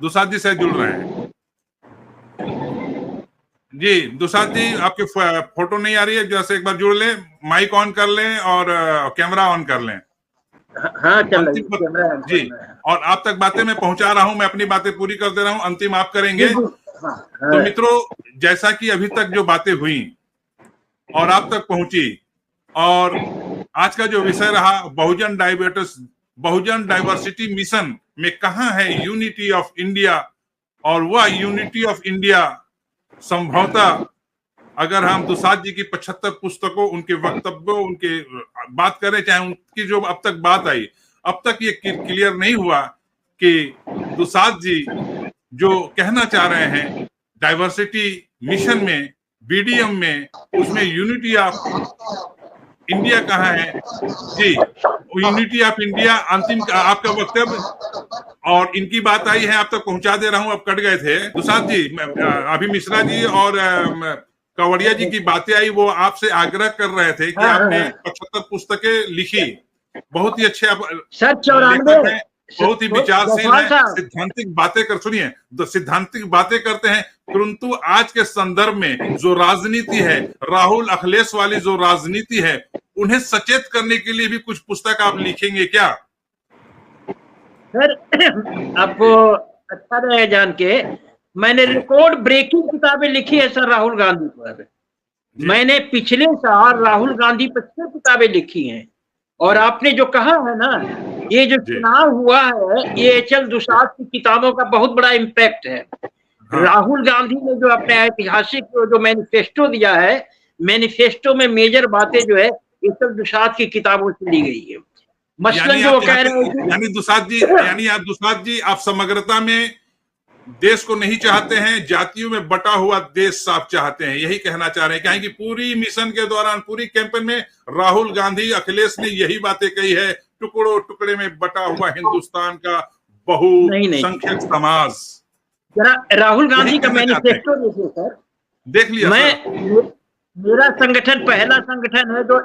दुसाद जी से जुड़ रहे हैं। जी दुसाद जी, आपके फोटो नहीं आ रही है, जैसे एक बार जुड़ लें, माइक ऑन कर लें और कैमरा ऑन कर लें। हाँ चल रही है जी। और आप तक बातें मैं पहुंचा रहा हूं, मैं अपनी बातें पूरी कर दे रहा हूं, अंतिम आप करेंगे। तो मित्रों, जैसा कि अभी तक जो बातें हुई और आप तक पहुंची, और आज का जो विषय रहा बहुजन डाइवर्सिटी मिशन में कहां है यूनिटी ऑफ इंडिया, और वह यूनिटी ऑफ इंडिया संभवतः अगर हम दुसाद जी की 75 पुस्तकों, उनके वक्तव्यों, उनके बात करें, चाहे उनकी जो अब तक बात आई, अब तक ये क्लियर नहीं हुआ कि दुसाद जी जो कहना चाह रहे हैं डाइवर्सिटी मिशन में, बीडीएम में, उसमें यूनिटी ऑफ इंडिया कहाँ है। जी, यूनिटी ऑफ इंडिया अंतिम आपका वक्तव्य और इनकी बात आई है, आप तक पहुंचा दे रहा हूं। अब कट गए थे दुसाद जी, अभी मिश्रा जी और कावड़िया जी की बातें आई, वो आपसे आग्रह कर रहे थे कि आपने 75 पुस्तकें लिखी, बहुत ही अच्छे आप लेखक हैं, बहुत ही विचारशील है, सिद्धांतिक बातें कर, सुनिए, सिद्धांतिक बातें करते हैं, परंतु आज के संदर्भ में जो राजनीति है, राहुल अखिलेश वाली जो राजनीति है, उन्हें सचेत करने के लिए भी कुछ पुस्तक आप लिखेंगे क्या? सर आपको अच्छा रहे जान के, मैंने रिकॉर्ड ब्रेकिंग किताबें लिखी है सर राहुल गांधी पर। मैंने पिछले साल राहुल गांधी पर 6 किताबें लिखी हैं। और आपने जो कहा है ना, ये जो चुनाव हुआ है, ये एच.एल. दुसाद की किताबों का बहुत बड़ा इम्पैक्ट है। राहुल गांधी ने जो अपने ऐतिहासिक जो मैनिफेस्टो दिया है, मैनिफेस्टो में मेजर बातें जो है एच.एल. दुसाद की किताबों से ली गई है। मसलन जो कह रहे हैं, यानी आप दुसाद जी आप समग्रता में देश को नहीं चाहते हैं, जातियों में बटा हुआ देश साफ चाहते हैं, यही कहना चाह रहे हैं। क्या है कि पूरी मिशन के दौरान, पूरी कैंपेन में राहुल गांधी, अखिलेश ने यही बातें कही है, टुकड़ों टुकड़े में बटा हुआ हिंदुस्तान का बहुसंख्यक समाज। जरा राहुल गांधी का मैनिफेस्टो देखिए सर, देख लिया। मेरा संगठन पहला संगठन है जो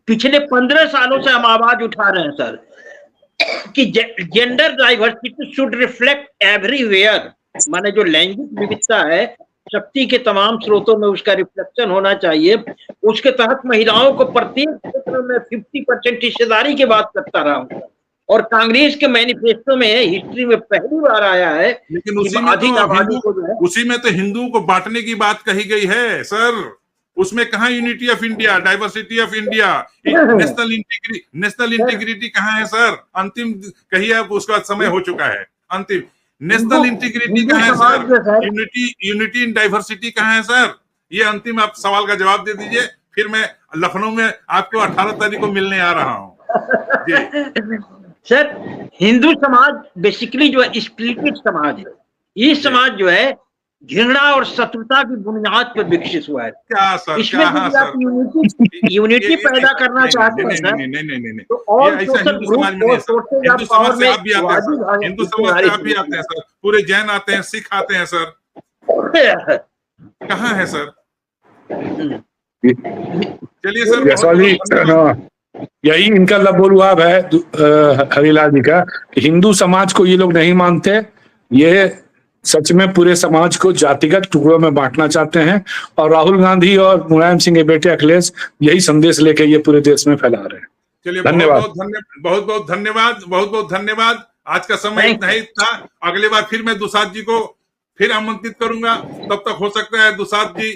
पिछले 15 सालों से हम आवाज उठा रहे हैं सर कि gender diversity should reflect everywhere, माने जो लैंगिक विविधता है शक्ति के तमाम स्रोतों में उसका रिफ्लेक्शन होना चाहिए। उसके तहत महिलाओं को प्रत्येक क्षेत्र में 50% हिस्सेदारी की बात करता रहा हूं, और कांग्रेस के मैनिफेस्टो में हिस्ट्री में पहली बार आया है। लेकिन उसी में तो हिंदुओं को बांटने की बात कही गई है सर, उसमें कहाँ unity of India, diversity of India, national integrity कहाँ है सर? अंतिम कहिए, अब उसका समय हो चुका है। अंतिम नेशनल इंटीग्रिटी कहाँ है सर? यूनिटी इन डाइवर्सिटी कहाँ है सर? ये अंतिम आप सवाल का जवाब दे दीजिए, फिर मैं लखनऊ में आपको 18 तारीख को मिलने आ रहा हूँ। सर हिंदू समाज बेसिकली जो है स्प्लिटेड समाज है। ये समाज जो है घृणा और शत्रुता की बुनियाद पर विकसित हुआ है। क्या सर? इसमें यूनिटी पैदा करना चाहते हैं सर। नहीं, तो और ऐसा हिंदू समाज में नहीं है। हिंदू समाज से आप भी आते हैं सर, हिंदू समाज से आप भी आते हैं सर, पूरे जैन आते हैं, सिख आते हैं सर, कहाँ है सर? चलिए सर, यही इनका लबोलुआब है हरिलाल जी का, हिंदू समाज को ये लोग नहीं मानते, ये सच में पूरे समाज को जातिगत टुकड़ों में बांटना चाहते हैं। और राहुल गांधी और मुलायम सिंह के बेटे अखिलेश यही संदेश लेके ये पूरे देश में फैला रहे हैं। चलिए, बहुत बहुत धन्यवाद। आज का समय इतना ही था। अगली बार फिर मैं दुसाद जी को फिर आमंत्रित करूंगा। तब तक हो सकता है दुसाद जी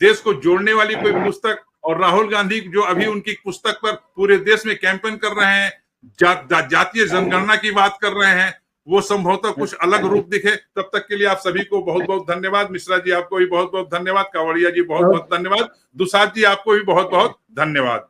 देश को जोड़ने वाली कोई पुस्तक, और राहुल गांधी जो अभी उनकी पुस्तक पर पूरे देश में कैंपेन कर रहे हैं, जातीय जनगणना की बात कर रहे हैं, वो संभवतः कुछ अलग रूप दिखे। तब तक के लिए आप सभी को बहुत बहुत धन्यवाद। मिश्रा जी आपको भी बहुत बहुत धन्यवाद। कावड़िया जी बहुत बहुत धन्यवाद। दुसाद जी आपको भी बहुत बहुत धन्यवाद।